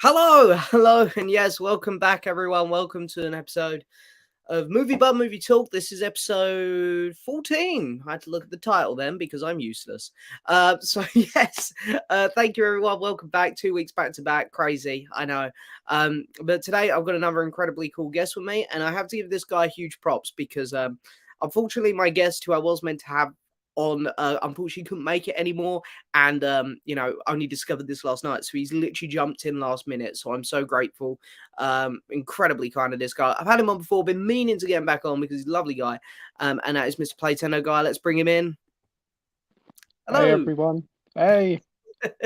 Hello, and yes, welcome back, everyone. Welcome to an episode of Movie Bar Movie Talk. This is episode 14. I had to look at the title then because I'm useless. Yes, thank you, everyone. Welcome back. 2 weeks back to back. Crazy, I know. But today I've got another incredibly cool guest with me, and I have to give this guy huge props because unfortunately, my guest who I was meant to have on unfortunately couldn't make it anymore, and only discovered this last night, so he's literally jumped in last minute, so I'm so grateful. Incredibly kind of this guy. I've had him on before, been meaning to get him back on because he's a lovely guy, and that is Mr. Playtendo guy. Let's bring him in. Hey Hello. everyone. Hey,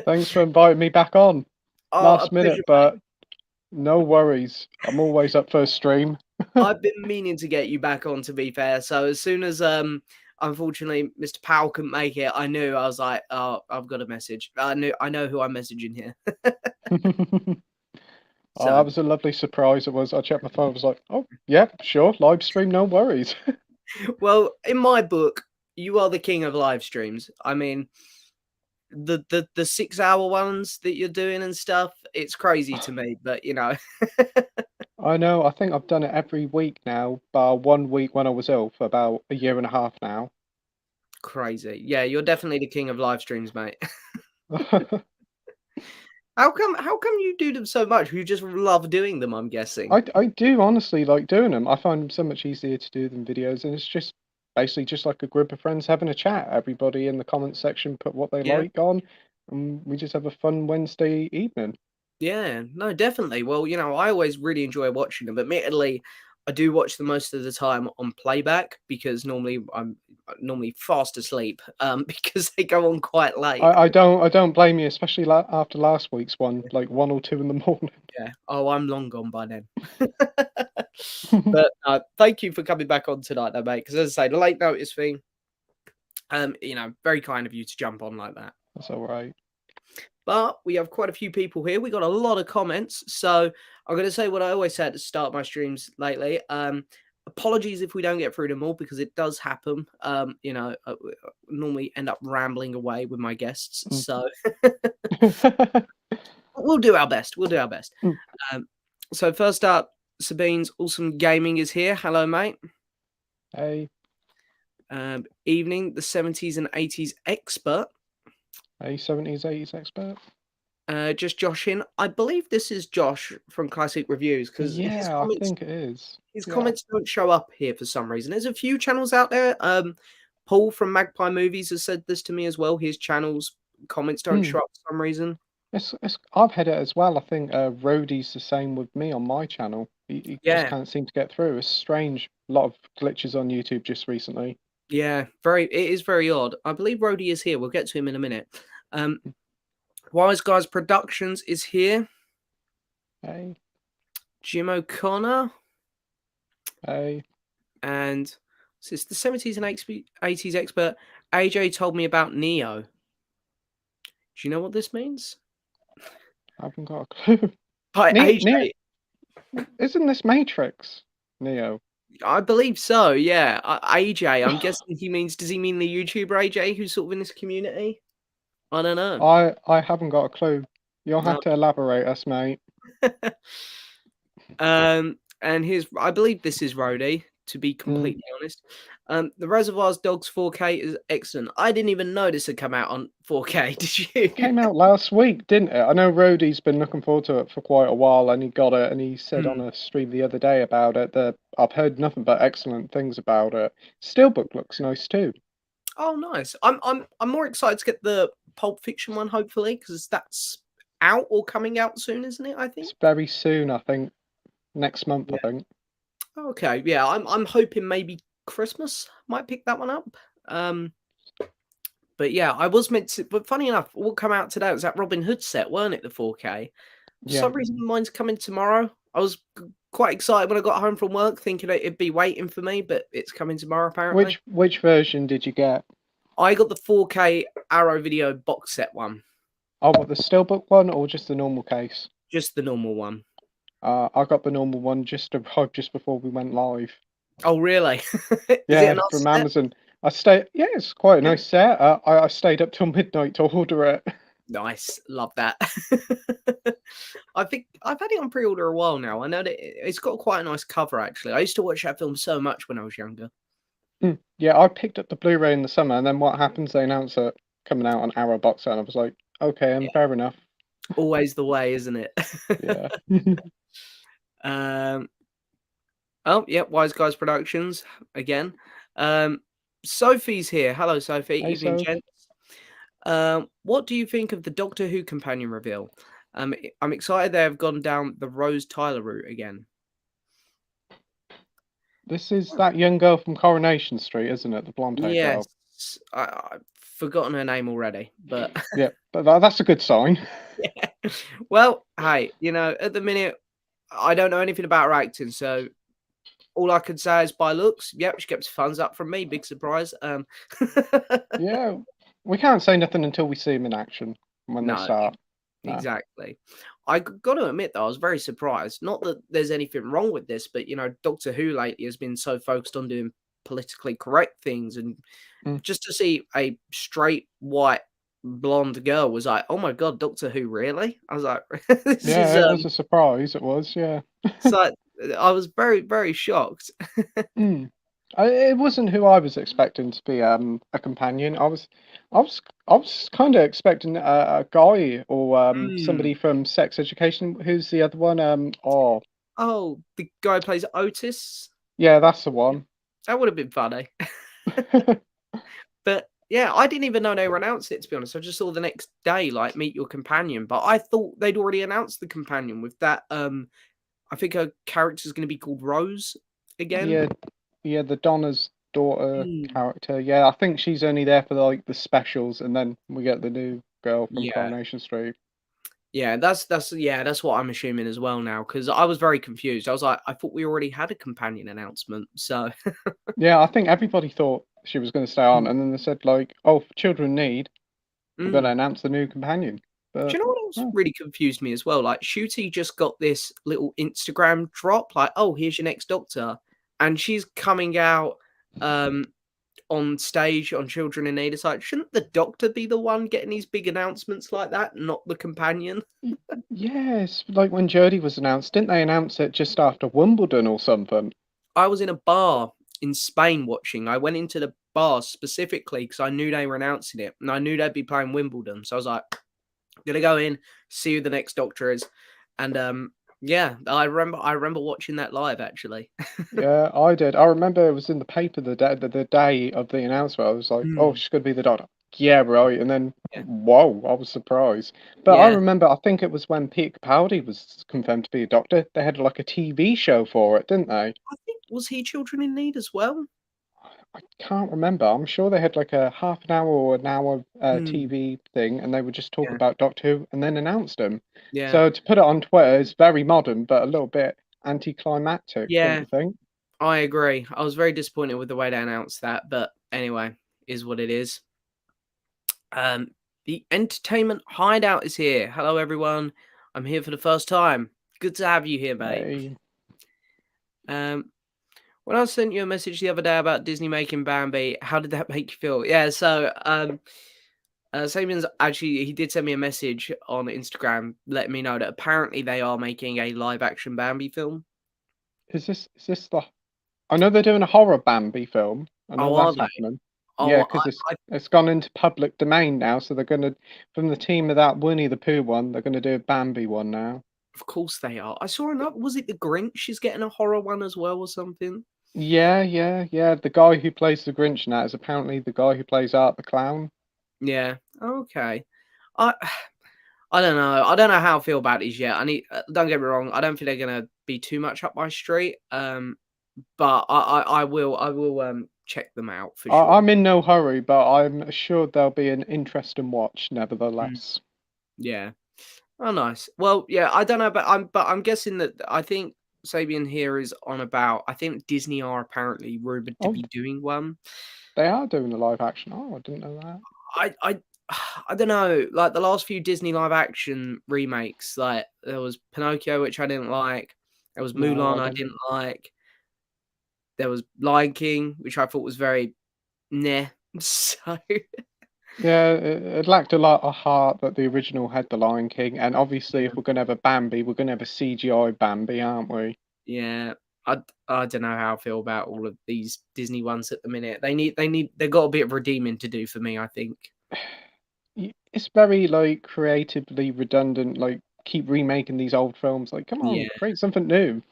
thanks for inviting me back on. Oh, a Last minute, pleasure, mate. but no worries. I'm always up for a stream. I've been meaning to get you back on, to be fair, so as soon as unfortunately Mr. Powell couldn't make it, I knew. I was like, oh, I've got a message. I know who I'm messaging here. Oh, that So was a lovely surprise. It was. I checked my phone. I was like, oh, yeah, sure, live stream, no worries. well, in my book, you are the king of live streams. I mean, the 6 hour ones that you're doing and stuff, it's crazy to me, but I know. I think I've done it every week now, bar 1 week when I was ill for about a year and a half now. crazy. Yeah, you're definitely the king of live streams, mate. How come you do them so much? You just love doing them, I'm guessing. I do honestly like doing them. I find them so much easier to do than videos, and it's just basically just like a group of friends having a chat. Everybody in the comment section put what they Yeah. like on, and we just have a fun Wednesday evening. Yeah, no, definitely. Well, I always really enjoy watching them. Admittedly, I do watch them most of the time on playback because normally I'm normally fast asleep because they go on quite late. I don't blame you, especially after last week's one, like 1 or 2 in the morning. Yeah. Oh, I'm long gone by then. But thank you for coming back on tonight, though, mate. Because as I say, the late notice thing, very kind of you to jump on like that. That's all right. But we have quite a few people here. We got a lot of comments, so I'm going to say what I always say at the start of my streams lately. Apologies if we don't get through them all because it does happen. Normally end up rambling away with my guests, Mm. so we'll do our best. We'll do our best. Mm. So first up, Sabine's Awesome Gaming is here. Hello, mate. Hey, Evening, the 70s and 80s expert. hey, 70s, 80s expert. Just Josh in. I believe this is Josh from Classic Reviews because his Yeah, I comments think it is. his Yeah. comments don't show up here for some reason. There's a few channels out there. Paul from Magpie Movies has said this to me as well. His channel's comments don't Mm. show up for some reason. I've had it as well. I think Rhodey's the same with me on my channel. He just Yeah, can't seem to get through. It's strange. A lot of glitches on YouTube just recently. yeah, it is very odd. I believe Rhodey is here. We'll get to him in a minute. Wise Guys Productions is here. Hey, Jim O'Connor. hey. And this is the 70s and 80s expert. AJ told me about Neo. Do you know what this means? I haven't got a clue. Hi, Neo, AJ. isn't this Matrix? Neo. I believe so, yeah. AJ, I'm guessing does he mean the YouTuber AJ who's sort of in this community? I don't know. I haven't got a clue. You'll No. have to elaborate us, mate. And I believe this is Rhodey, to be Mm. completely honest. The Reservoirs Dogs 4K is excellent. I didn't even know this had come out on 4K, did you? Came out last week, didn't it? I know Rhodey's been looking forward to it for quite a while, and he got it, and he said on Hmm. a stream the other day about it that I've heard nothing but excellent things about it. Steelbook looks nice too. Oh, nice. I'm more excited to get the Pulp Fiction one, hopefully, because that's out or coming out soon, isn't it? I think. It's very soon, I think. Next month, I Yeah. think. Okay. Yeah. I'm hoping maybe Christmas might pick that one up. But yeah, I was meant to. But funny enough, what come out today was that Robin Hood set, weren't it? The 4K. For Yeah. some reason, mine's coming tomorrow. I was quite excited when I got home from work, thinking it'd be waiting for me, but it's coming tomorrow apparently. Which version did you get? I got the 4K Arrow Video box set one, Oh, what, the Steelbook one or just the normal case? just the normal one. I got the normal one just before we went live. Oh, really? Is it a Yeah, nice from set? Amazon. Yeah, it's quite a nice set. I stayed up till midnight to order it. Nice, love that. I think I've had it on pre-order a while now. I know that it's got quite a nice cover, actually. I used to watch that film so much when I was younger. Yeah, I picked up the Blu-ray in the summer, and then what happens? They announce it coming out on Arrow box set, and I was like, okay, Yeah, fair enough. always the way, isn't it? Yeah. um, oh, yeah, Wise Guys Productions again. Um, Sophie's here. Hello, Sophie. Hey, Evening, so gents. What do you think of the Doctor Who companion reveal? I'm excited they have gone down the Rose Tyler route again. this is that young girl from Coronation Street, isn't it? The blonde-haired Yes, girl. I've forgotten her name already, but Yeah, but that's a good sign. yeah. Well, hey, at the minute, I don't know anything about her acting, so all I can say is by looks, yep, she gets thumbs up from me. Big surprise. Yeah, we can't say nothing until we see them in action when they No, start. exactly. Got to admit though, I was very surprised. Not that there's anything wrong with this, but Doctor Who lately has been so focused on doing politically correct things, and Mm. just to see a straight white blonde girl was like, oh my god, Doctor Who, really? I was like, this is Yeah, it was a surprise. It was, yeah. so I was very, very shocked. Mm. It wasn't who I was expecting to be a companion. I was kind of expecting a guy or Mm. somebody from Sex Education. Who's the other one? Oh, Oh, the guy who plays Otis. yeah, that's the one. That would have been funny. But yeah, I didn't even know they were announcing it, to be honest. I just saw the next day, like, meet your companion. But I thought they'd already announced the companion with that. I think her character's going to be called Rose again. Yeah, yeah, the Donna's daughter Mm. character. Yeah, I think she's only there for like the specials, and then we get the new girl from Yeah, Coronation Street. yeah, that's what I'm assuming as well now, because I was very confused. I was like, I thought we already had a companion announcement. So Yeah, I think everybody thought she was going to stay on, Mm. and then they said like, "Oh, for children need, we're going to Mm. announce the new companion." Do But you know what else oh, really confused me as well? Like, Shooty just got this little Instagram drop, like, "Oh, here's your next Doctor," and she's coming out, um, on stage on Children in Need. It's like, shouldn't the Doctor be the one getting these big announcements like that, not the companion? yes, like when Jodie was announced, didn't they announce it just after Wimbledon or something? I was in a bar in Spain watching. I went into the bar specifically because I knew they were announcing it, and I knew they'd be playing Wimbledon. So I was like, "Gonna go in, see who the next Doctor is," and yeah, I remember watching that live actually. Yeah, I did. I remember it was in the paper the day of the announcement. I was like, "Oh, Mm, she's gonna be the Doctor." Yeah, right. And then, yeah, whoa, I was surprised. But I yeah. remember, I think it was when Peter Capaldi was confirmed to be a Doctor. They had like a TV show for it, didn't they? I think was he Children in Need as well? I can't remember. I'm sure they had like a half an hour or an hour Mm, TV thing, and they would just talk yeah, about Doctor Who and then announced him. yeah, So to put it on Twitter is very modern, but a little bit anticlimactic, don't yeah. you think? I agree. I was very disappointed with the way they announced that, but anyway, is what it is. The entertainment hideout is here. Hello, everyone. I'm here for the first time. Good to have you here, mate. Hey, Um, when I sent you a message the other day about Disney making Bambi, how did that make you feel? Yeah, so Sabian's actually he did send me a message on Instagram letting me know that apparently they are making a live action Bambi film. is this the? I know they're doing a horror Bambi film. I know Oh, are that's they? happening. Yeah, Oh, because it's gone into public domain now, so they're gonna from the team of that Winnie the Pooh one, they're gonna do a Bambi one now. of course they are. I saw another. Was it the Grinch is getting a horror one as well or something? Yeah, yeah, yeah. The guy who plays the Grinch now is apparently the guy who plays Art the Clown. Yeah. Okay. I I don't know. I don't know how I feel about these yet. I need. Don't get me wrong. I don't think they're gonna be too much up my street. But I will check them out for sure. I'm in no hurry, but I'm assured there'll be an interesting watch, Mm, nevertheless. yeah. Oh, nice. Well, yeah. I don't know, but I'm guessing that I think Sabian here is on about. I think Disney are apparently rumored to Oh, be doing one. they are doing a live action. Oh, I didn't know that. I I don't know. Like the last few Disney live action remakes, like there was Pinocchio, which I didn't like. There was No, Mulan, I I didn't. didn't like. There was Lion King, which I thought was very meh. So Yeah, it lacked a lot of heart that the original had the Lion King, and obviously, Yeah. if we're gonna have a Bambi, we're gonna have a CGI Bambi, aren't we? Yeah. I don't know how I feel about all of these Disney ones at the minute. They've got a bit of redeeming to do for me, I think. It's very like creatively redundant. Like, keep remaking these old films. Like, come Yeah. on, create something new.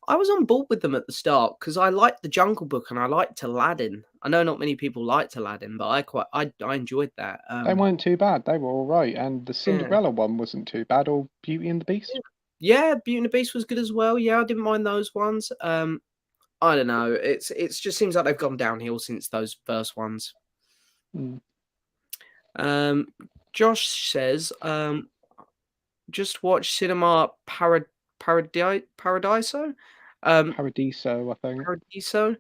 I was on board with them at the start because I liked the Jungle Book and I liked Aladdin. I know not many people liked Aladdin, but I enjoyed that. They weren't too bad. They were all right, and the Yeah. Cinderella one wasn't too bad. Or Beauty and the Beast. Yeah, Beauty and the Beast was good as well. Yeah, I didn't mind those ones. I don't know. It's just seems like they've gone downhill since those first ones. Mm. Um, Josh says, just watch Cinema Paradiso. Um, Paradiso, I think. Paradiso.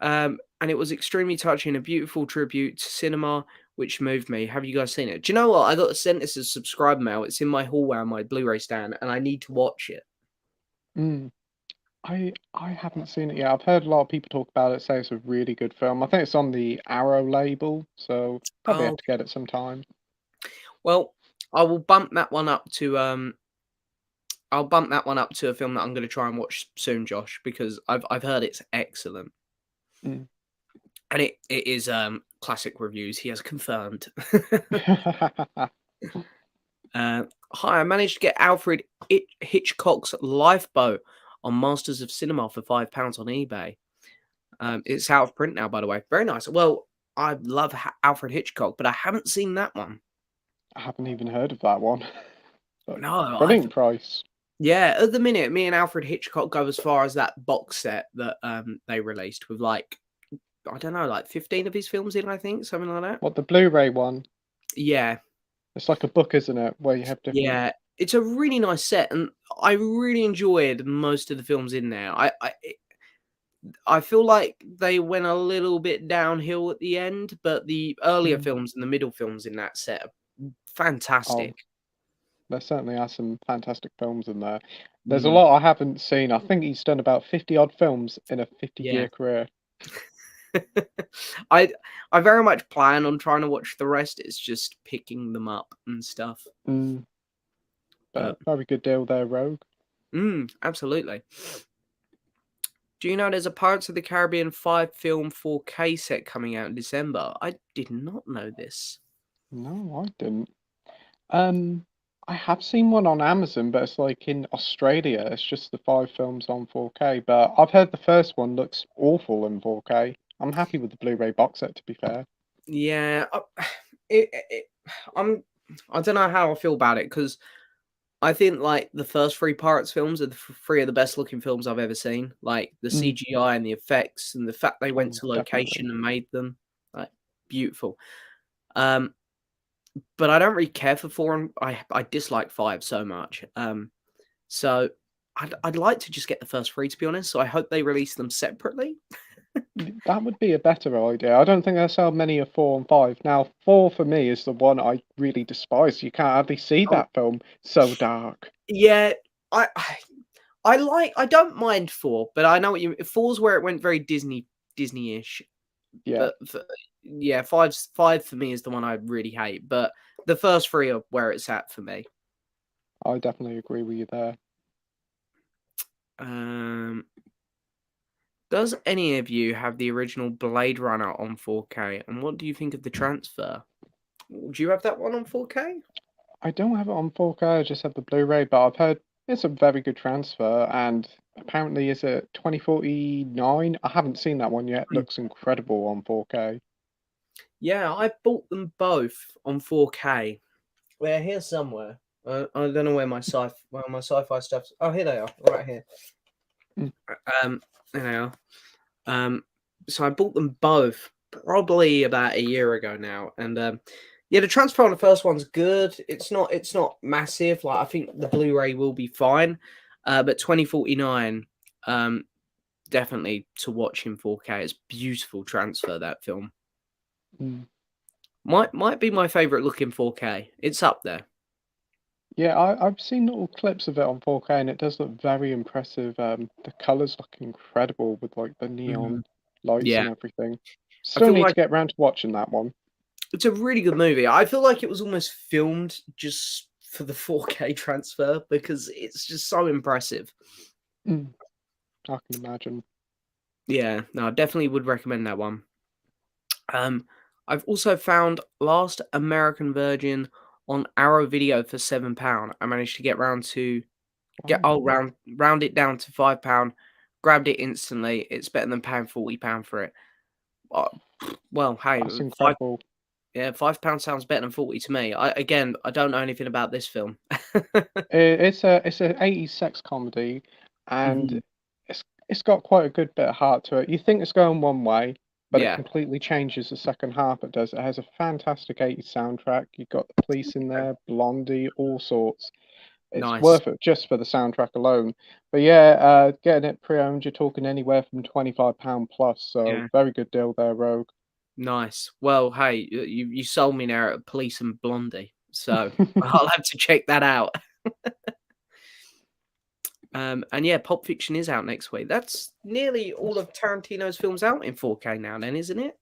And it was extremely touching, a beautiful tribute to cinema, which moved me. Have you guys seen it? Do you know what? I got sent this as subscribe mail. It's in my hallway on my Blu-ray stand, and I need to watch it. Mm. I haven't seen it yet. I've heard a lot of people talk about it, say it's a really good film. I think it's on the Arrow label, so probably have Oh, to get it sometime. well, I will bump that one up to I'll bump that one up to a film that I'm going to try and watch soon, Josh, because I've heard it's excellent, Mm. and it is classic reviews. He has confirmed. Hi, I managed to get Alfred Hitchcock's Lifeboat on Masters of Cinema for £5 on eBay. It's out of print now, by the way. Very nice. Well, I love Alfred Hitchcock, but I haven't seen that one. I haven't even heard of that one. But No, brilliant price. yeah. At the minute, me and Alfred Hitchcock go as far as that box set that they released with like I don't know, like 15 of his films in. I think something like that. What, the Blu-ray one? Yeah, It's like a book, isn't it? Where you have different. yeah. It's a really nice set, and I really enjoyed most of the films in there. I feel like they went a little bit downhill at the end, but the earlier Mm. films and the middle films in that set are Oh, fantastic. there certainly are some fantastic films in there. There's a Mm, lot I haven't seen. I think he's done about 50 odd films in a yeah. 50-year career. I I very much plan on trying to watch the rest. It's just picking them up and stuff. Mm, But but very good deal there, Rogue. absolutely. Do you know there's a Pirates of the Caribbean 5 film 4K set coming out in December? I did not know this. No, I didn't. Um, I have seen one on Amazon, but it's like in Australia. It's just the 5 films on 4K. But I've heard the first one looks awful in 4K. I'm happy with the Blu-ray box set, to be fair. Yeah, it I'm I don't know how I feel about it because I think like the first three Pirates films are three of the best looking films I've ever seen. Like the Mm. CGI and the effects and the fact they went Oh, to definitely. location and made them like beautiful. Um, but I don't really care for four. And I dislike five so much. So I'd like to just get the first three to be honest. So I hope they release them separately. That would be a better idea. I don't think there's so many of 4 and 5. Now, 4 for me is the one I really despise. You can't hardly see Oh that film. So dark. yeah, I don't mind four, but I know what you mean. Four's where it went very Disney-ish. Yeah, But yeah, five for me is the one I really hate. But the first three are where it's at for me. I definitely agree with you there. Um, does any of you have the original Blade Runner on 4K? And what do you think of the transfer? Do you have that one on 4K? I don't have it on 4K, I just have the Blu-ray, but I've heard it's a very good transfer, and apparently is it 2049? I haven't seen that one yet. Looks incredible on 4K. Yeah, I bought them both on 4K. They're here somewhere. I don't know where my sci-fi stuff's. Oh, here they are, right here. Mm. There they are. So I bought them both probably about a year ago now, and yeah, the transfer on the first one's good. It's not massive. Like I think the Blu-ray will be fine, but 2049, definitely to watch in 4K. It's beautiful transfer that film. Mm. Might be my favorite look in 4K. It's up there. Yeah, I've seen little clips of it on 4K, and it does look very impressive. The colors look incredible with like the Mhm. neon lights Yeah, and everything. I Still feel need to like get round to watching that one. It's a really good movie. I feel like it was almost filmed just for the 4K transfer because it's just so impressive. Mm, I can imagine. Yeah, no, I definitely would recommend that one. Um, I've also found Last American Virgin on Arrow Video for £7. I managed to get round to get Wow, round it down to £5. Grabbed it instantly. It's better than paying £40 for it. Uh, well, hey, that's five incredible. yeah, £5 sounds better than 40 to me. I don't know anything about this film. It's a 80s sex comedy, and Mhm. it's got quite a good bit of heart to it. You think it's going one way, but it Yeah, completely changes the second half. It does. It has a fantastic 80s soundtrack. You've got the Police in there, Blondie, all sorts. It's nice. worth it just for the soundtrack alone. But yeah, getting it pre-owned, you're talking anywhere from £25 plus. So Yeah, very good deal there, Rogue. nice. Well, hey, you sold me there at Police and Blondie, so I'll have to check that out. And yeah, Pulp Fiction is out next week. That's nearly all That's- of Tarantino's films out in 4K now, then, isn't it?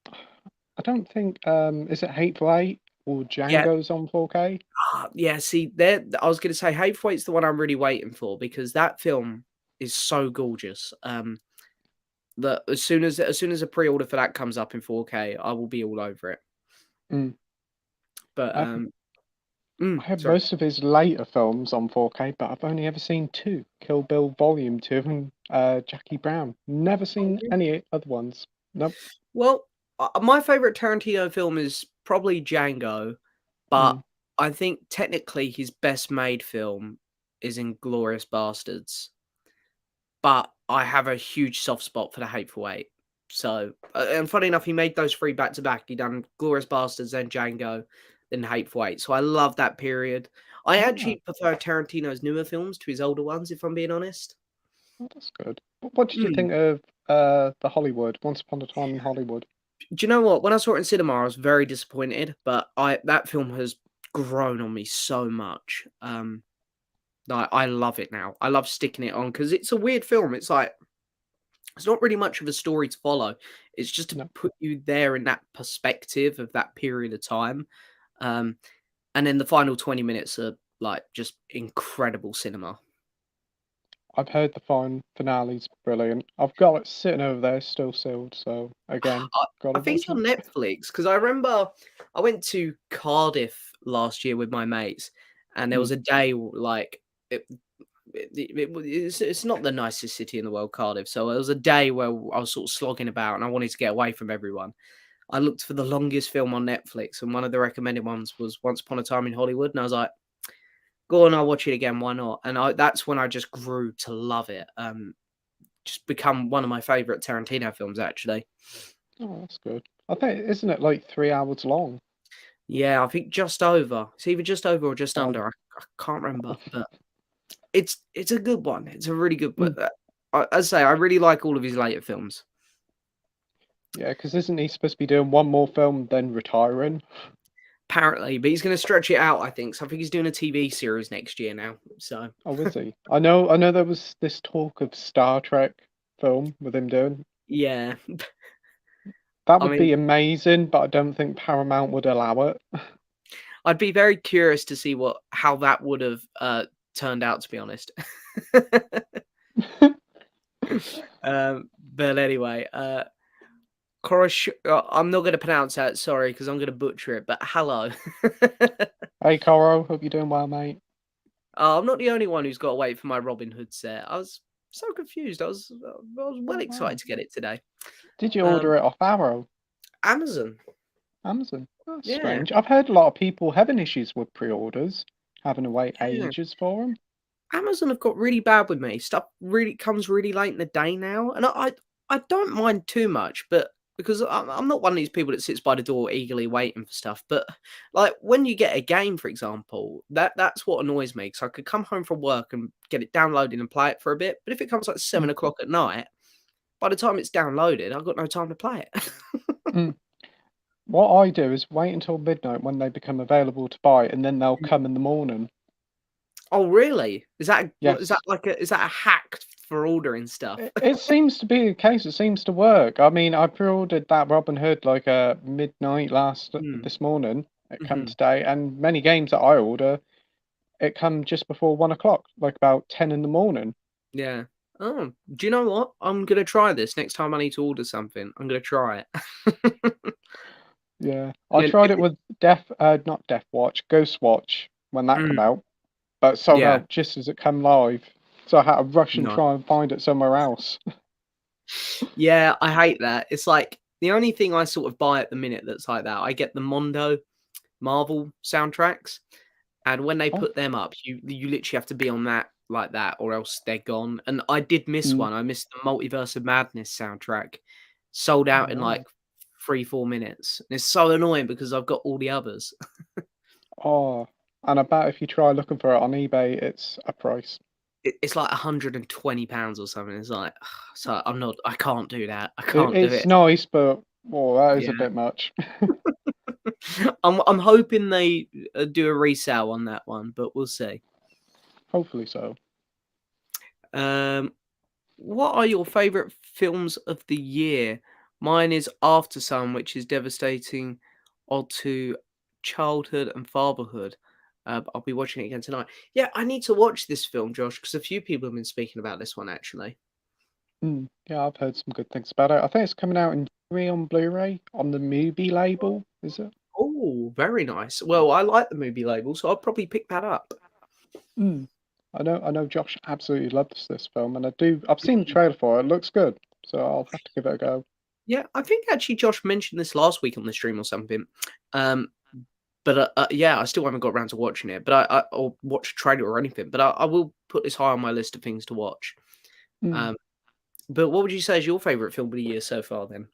I don't think is it Hateful Eight or Yeah. Django's on 4K? Yeah, see, there I was gonna say Hateful the one I'm really waiting for because that film is so gorgeous. That as soon as a pre-order for that comes up in 4K, I will be all over it. Mm. But I've I have sorry. most of his later films on 4K, but I've only ever seen two: Kill Bill Volume 2 and Jackie Brown. Never seen any other ones. Nope. Well, my favorite Tarantino film is probably Django, but Mm. I think technically his best made film is Inglourious Bastards. But I have a huge soft spot for the Hateful Eight. So, and funny enough, he made those 3 back to back. He done Glorious Bastards, then Django, then Hateful Eight. So I love that period. I Ah, actually prefer Tarantino's newer films to his older ones, if I'm being honest. well, that's good. What did you Mm. think of the Hollywood, Once Upon a Time in Hollywood? Do you know what? When I saw it in cinema, I was very disappointed, but I that film has grown on me so much. Like I love it now. I love sticking it on because it's a weird film. It's like it's not really much of a story to follow. It's just to No, put you there in that perspective of that period of time. Um, and then the final 20 minutes are like just incredible cinema. I've heard the finale's brilliant. I've got it sitting over there, still sealed. So again, I, gotta I think it's watch on it. Netflix because I remember I went to Cardiff last year with my mates, and there Mm. was a day like it, it's not the nicest city in the world, Cardiff. So there was a day where I was sort of slogging about and I wanted to get away from everyone. I looked for the longest film on Netflix, and one of the recommended ones was Once Upon a Time in Hollywood, and I was like, "Go on, I'll watch it again. Why not?" And that's when I just grew to love it. Just become one of my favorite Tarantino films, actually. Oh, that's good. I think isn't it like 3 hours long? Yeah, I think just over. It's either just over or just Wow. under. I can't remember, but it's a good one. It's a really good. Mm. But as I say, I really like all of his later films. Yeah, because isn't he supposed to be doing one more film then retiring? Apparently, but he's going to stretch it out. I think so. I think he's doing a TV series next year now. So Oh, is he? I know there was this talk of Star Trek film with him doing. yeah, That I would mean, be amazing, but I don't think Paramount would allow it. I'd be very curious to see how that would have turned out. To be honest. But anyway, I'm not going to pronounce that. Sorry, because I'm going to butcher it. But hello. Hey, Coro, hope you're doing well, mate. I'm not the only one who's got to wait for my Robin Hood set. I was so confused. I was well Oh, excited wow. to get it today. Did you Um, order it off Arrow? Amazon. Amazon? That's Yeah, strange. I've heard a lot of people having issues with pre-orders, having to wait yeah. ages for them. Amazon have got really bad with me. Stuff really comes really late in the day now, and I don't mind too much, but because I'm not one of these people that sits by the door eagerly waiting for stuff. But like when you get a game, for example, that's what annoys me. Because I could come home from work and get it downloaded and play it for a bit, but if it comes like Mm, 7 o'clock at night, by the time it's downloaded, I've got no time to play it. mm. What I do is wait until midnight when they become available to buy, and then they'll come in the morning. Oh, really? Is that Yes. like a is that a hack for ordering stuff. It seems to be the case. It seems to work. I mean, I pre-ordered that Robin Hood like midnight this morning. It come Mhm. today, and many games that I order, it come just before 1 o'clock, like about 10 in the morning. Yeah. Oh, do you know what? I'm gonna try this next time I need to order something. I'm gonna try it. Yeah, And I then tried if it it, with not Death Watch, Ghost Watch when that mm, came out, but sold yeah, out just as it come live, so I had to rush and no. try and find it somewhere else. Yeah, I hate that. It's like the only thing I sort of buy at the minute that's like that. I get the Mondo Marvel soundtracks, and when they Oh, put them up, you literally have to be on that like that, or else they're gone. And I did miss mm, one. I missed the Multiverse of Madness soundtrack, sold oh out in like no. 3-4 minutes. And it's so annoying because I've got all the others. Oh, and I bet if you try looking for it on eBay, it's a price. It's like £120 or something. It's like, so I'm not. I can't do that. I It, can't do it's it. nice, but oh, that is Yeah. a bit much. I'm hoping they do a resale on that one, but we'll see. Hopefully so. Um, what are your favorite films of the year? Mine is After Sun, which is devastating ode to childhood and fatherhood. I'll be watching it again tonight. Yeah, I need to watch this film, Josh, because a few people have been speaking about this one actually. Yeah, I've heard some good things about it. I think it's coming out in on Blu-ray on the Mubi label, is it? Oh, very nice. Well, I like the movie label, so I'll probably pick that up. Mm. I know Josh absolutely loves this film, and I've seen the trailer for it. It looks good, so I'll have to give it a go. Yeah, I think actually Josh mentioned this last week on the stream or something. Um, but yeah, I still haven't got around to watching it. But or watch a trailer or anything. But I will put this high on my list of things to watch. Mm. Um, but what would you say is your favorite film of the year so far? Then.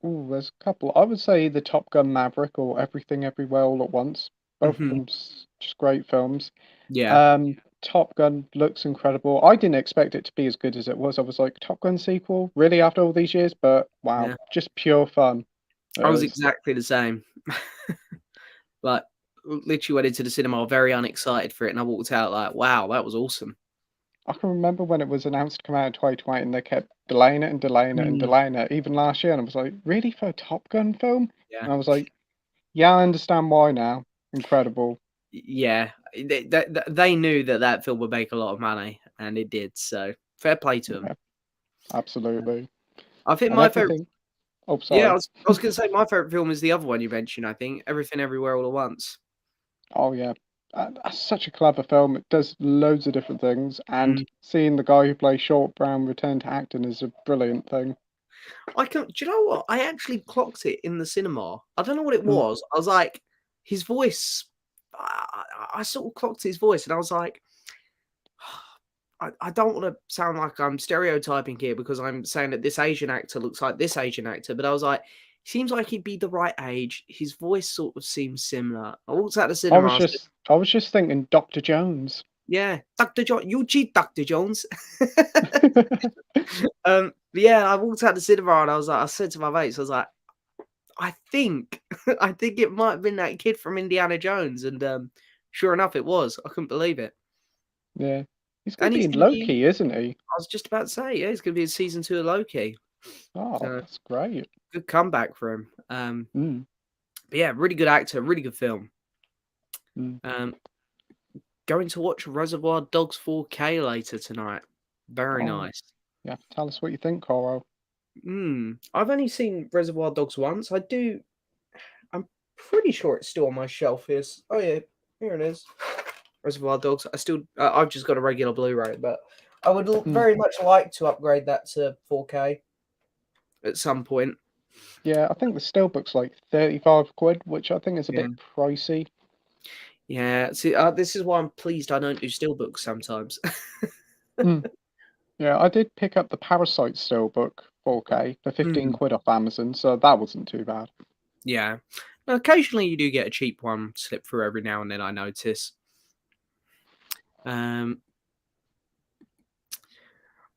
Ooh, there's a couple. I would say the Top Gun Maverick or Everything Everywhere All at Once. Both of Hmm. them just great films. Yeah, Top Gun looks incredible. I didn't expect it to be as good as it was. I was like, Top Gun sequel, really after all these years? But wow, yeah. just pure fun. I was It is. exactly the same. Like literally went into the cinema very unexcited for it, and I walked out like, "Wow, that was awesome." I can remember when it was announced to come out in 2020 and they kept delaying it and delaying it and Mm, delaying it, even last year. And I was like, really, for a Top Gun film? yeah, And I was like, yeah, I understand why now. Incredible. yeah. They knew that that film would make a lot of money, and it did. So fair play to them. Yeah, absolutely. I think And my favorite. everything. Oh, Yeah, sorry. I was gonna say my favorite film is the other one you mentioned. I think Everything Everywhere All at Once. Oh, yeah. That's such a clever film. It does loads of different things. And Mm. seeing the guy who plays Short Brown return to acting is a brilliant thing. I can. Do you know what? I actually clocked it in the cinema. I don't know what it Mm, was. I was like, his voice. I sort of clocked his voice, and I was like, I don't want to sound like I'm stereotyping here because I'm saying that this Asian actor looks like this Asian actor, but I was like, seems like he'd be the right age. His voice sort of seems similar. I walked out the cinema. I said, I was just thinking Dr. Jones. "Yeah, Doctor John, you cheat, Doctor Jones." But yeah, I walked out the cinema and I was like, I said to my mates, I was like, I think, I think it might have been that kid from Indiana Jones, and sure enough, it was. I couldn't believe it. Yeah. He's going And to be he's in going to be. Loki, isn't he? I was just about to say, yeah, he's going to be in season 2 of Loki. Oh, So that's great. good comeback for him. Mm, But yeah, really good actor, really good film. mm. Um, going to watch Reservoir Dogs 4K later tonight. Very Oh, nice. yeah. Tell us what you think, Coro. I've only seen Reservoir Dogs once. I'm pretty sure it's still on my shelf. Oh yeah, here it is. Reservoir Dogs. I've just got a regular Blu-ray, but I would Mm. very much like to upgrade that to 4K at some point. Yeah, I think the steelbook's like 35 quid, which I think is a Yeah. bit pricey. Yeah. See, this is why I'm pleased I don't do steelbooks sometimes. Mm. Yeah, I did pick up the Parasite steelbook 4K for 15 Mm, quid off Amazon, so that wasn't too bad. yeah. Occasionally you do get a cheap one slip through every now and then, I notice. Um,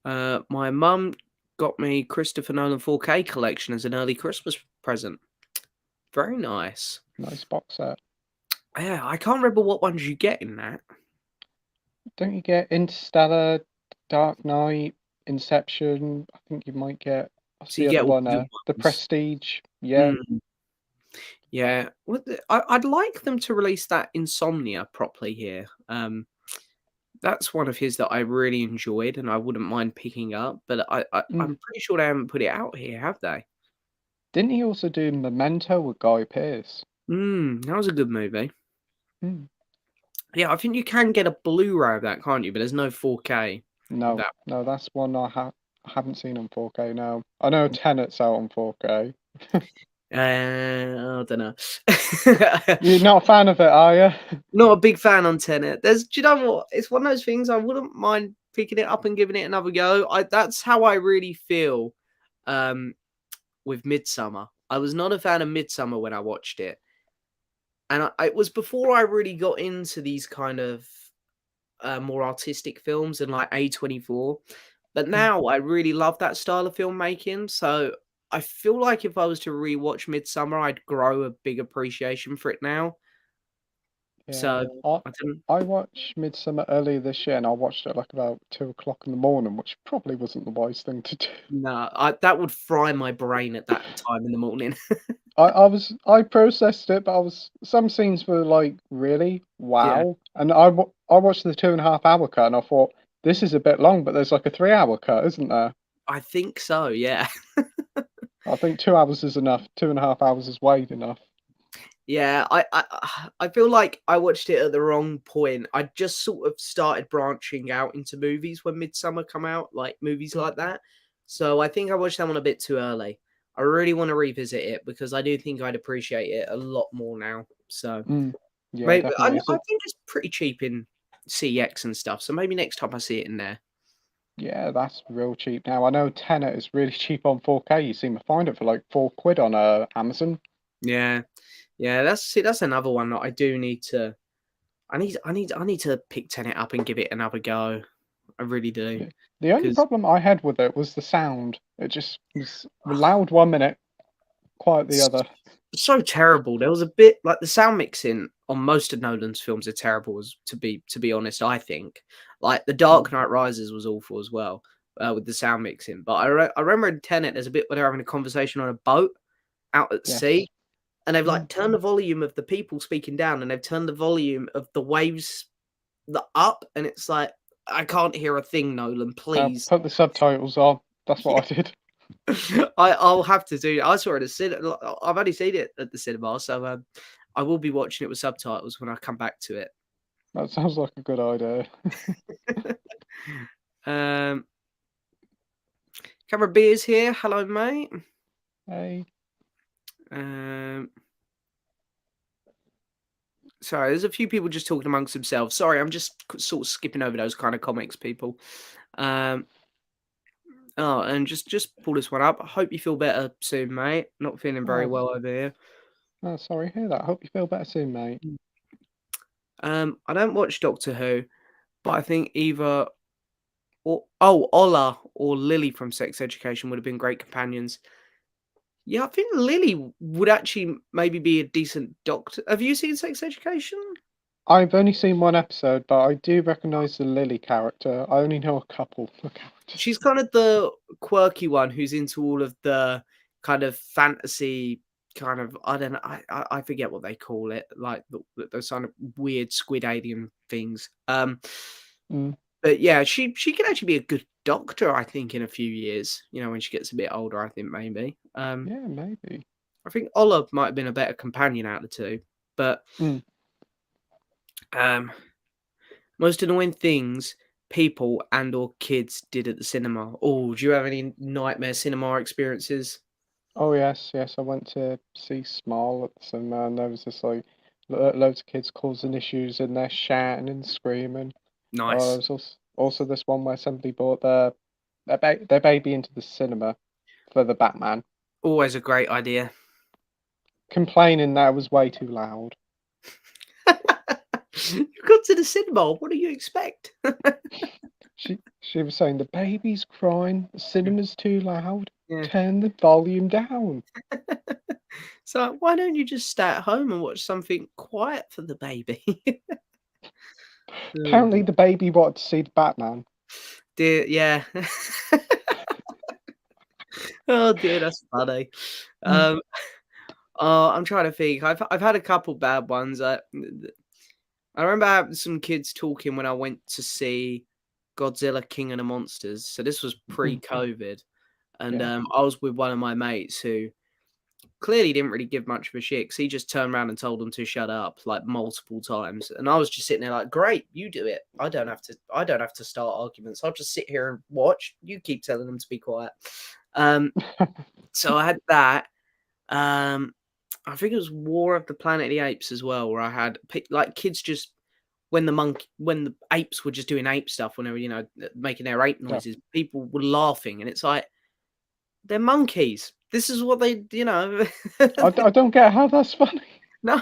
my mum got me Christopher Nolan 4K collection as an early Christmas present. Very nice. Nice box set. Yeah, I can't remember what ones you get in that. Don't you get Interstellar, Dark Knight? Inception. I think you might get. What's So you the other get all one? the good The ones. Prestige. Yeah. Mm, yeah. I'd like them to release that Insomnia properly here. That's one of his that I really enjoyed and I wouldn't mind picking up, but I'm Mm. pretty sure they haven't put it out here, have they? Didn't he also do Memento with Guy Pearce? That was a good movie. Mm. Yeah, I think you can get a Blu-ray of that, can't you? But there's no 4K of No, that. no, that's one I haven't seen on 4K now. I know Tenet's out on 4K. I don't know. You're not a fan of it, are you? Not a big fan on Tenet. Do you know what? It's one of those things I wouldn't mind picking it up and giving it another go. That's how I really feel um, with Midsommar. I was not a fan of Midsommar when I watched it, and it was before I really got into these kind of more artistic films and like A24. But Mm. now I really love that style of filmmaking. So I feel like if I was to rewatch Midsummer, I'd grow a big appreciation for it now. Yeah, So I I don't I watched Midsummer earlier this year, and I watched it like about 2 o'clock in the morning, which probably wasn't the wise thing to do. no, that would fry my brain at that time in the morning. I processed it, but some scenes were like really Yeah, wow, and I watched the 2.5 hour cut, and I thought this is a bit long, but there's like a 3 hour cut, isn't there? I think so. Yeah. I think 2 hours is enough. 2.5 hours is wide enough. Yeah, I feel like I watched it at the wrong point. I just sort of started branching out into movies when Midsummer come out, like movies Mm, like that. So I think I watched that one a bit too early. I really want to revisit it because I do think I'd appreciate it a lot more now. So mm. Yeah, maybe definitely. I think it's pretty cheap in CX and stuff. So maybe next time I see it in there. Yeah, that's real cheap now. I know Tenet is really cheap on 4K. You seem to find it for like £4 on Amazon. Yeah, yeah. That's another one that I do need to. I need to pick Tenet up and give it another go. I really do. Yeah. The only 'Cause problem I had with it was the sound. It just was loud 1 minute, quiet the it's other. so terrible. There was a bit like the sound mixing on most of Nolan's films are terrible, as to be honest, I think. Like The Mm, Dark Knight Rises was awful as well, with the sound mixing. But I remember in Tenet, there's a bit where they're having a conversation on a boat out at sea, yes. and they've Mm. like turned the volume of the people speaking down, and they've turned the volume of the waves up, and it's like I can't hear a thing, Nolan. Please. Put the subtitles on. That's Yeah. what I did. I'll have to do. I saw it at cinema. I've only seen it at the cinema, so I will be watching it with subtitles when I come back to it. That sounds like a good idea. um, Camera Beers here. Hello, mate. Hey. Um, sorry, there's a few people just talking amongst themselves. Sorry, I'm just sort of skipping over those kind of comics, people. Um, oh, and just pull this one up. I hope you feel better soon, mate. Not feeling very Oh, well over here. oh, sorry to hear that. Hope you feel better soon, mate. I don't watch Doctor Who, but I think either Ola or Lily from Sex Education would have been great companions. Yeah, I think Lily would actually maybe be a decent doctor. Have you seen Sex Education? I've only seen one episode, but I do recognise the Lily character. I only know a couple of characters. She's kind of the quirky one who's into all of the kind of fantasy kind of I don't know, I forget what they call it, like those kind of weird squid alien things. Mm, But yeah, she could actually be a good doctor, I think, in a few years. You know, when she gets a bit older, I think maybe. yeah, maybe. I think Olive might have been a better companion out of the two, but Mm. um, most annoying things people and or kids did at the cinema. Oh, do you have any nightmare cinema experiences? Oh yes, yes. I went to see Small at the cinema, and there was just like loads of kids causing issues in there, shouting and screaming. Oh, there Nice. was also this one where somebody brought their baby into the cinema for the Batman, Always a great idea. complaining that it was way too loud. You got to the cinema. What do you expect? She was saying the baby's crying, the cinema's too loud, Yeah. turn the volume down. So why don't you just stay at home and watch something quiet for the baby? Oh, Apparently, the baby wanted to see the Batman. dear, yeah. Oh dear, that's funny. Mm. Um, oh, I'm trying to think. I've had a couple bad ones. I remember having some kids talking when I went to see Godzilla King of the Monsters. So this was Mm. pre-COVID, and Yeah. I was with one of my mates who clearly didn't really give much of a shit, 'cause he just turned around and told them to shut up like multiple times, and I was just sitting there like, "Great, you do it. I don't have to start arguments. I'll just sit here and watch. You keep telling them to be quiet." Um, so I had that. Um, I think it was War of the Planet of the Apes as well, where I had like kids just when the apes were just doing ape stuff, when they were, making their ape Yeah. noises, people were laughing, and it's like, they're monkeys. This is what they, I don't get how that's funny. no.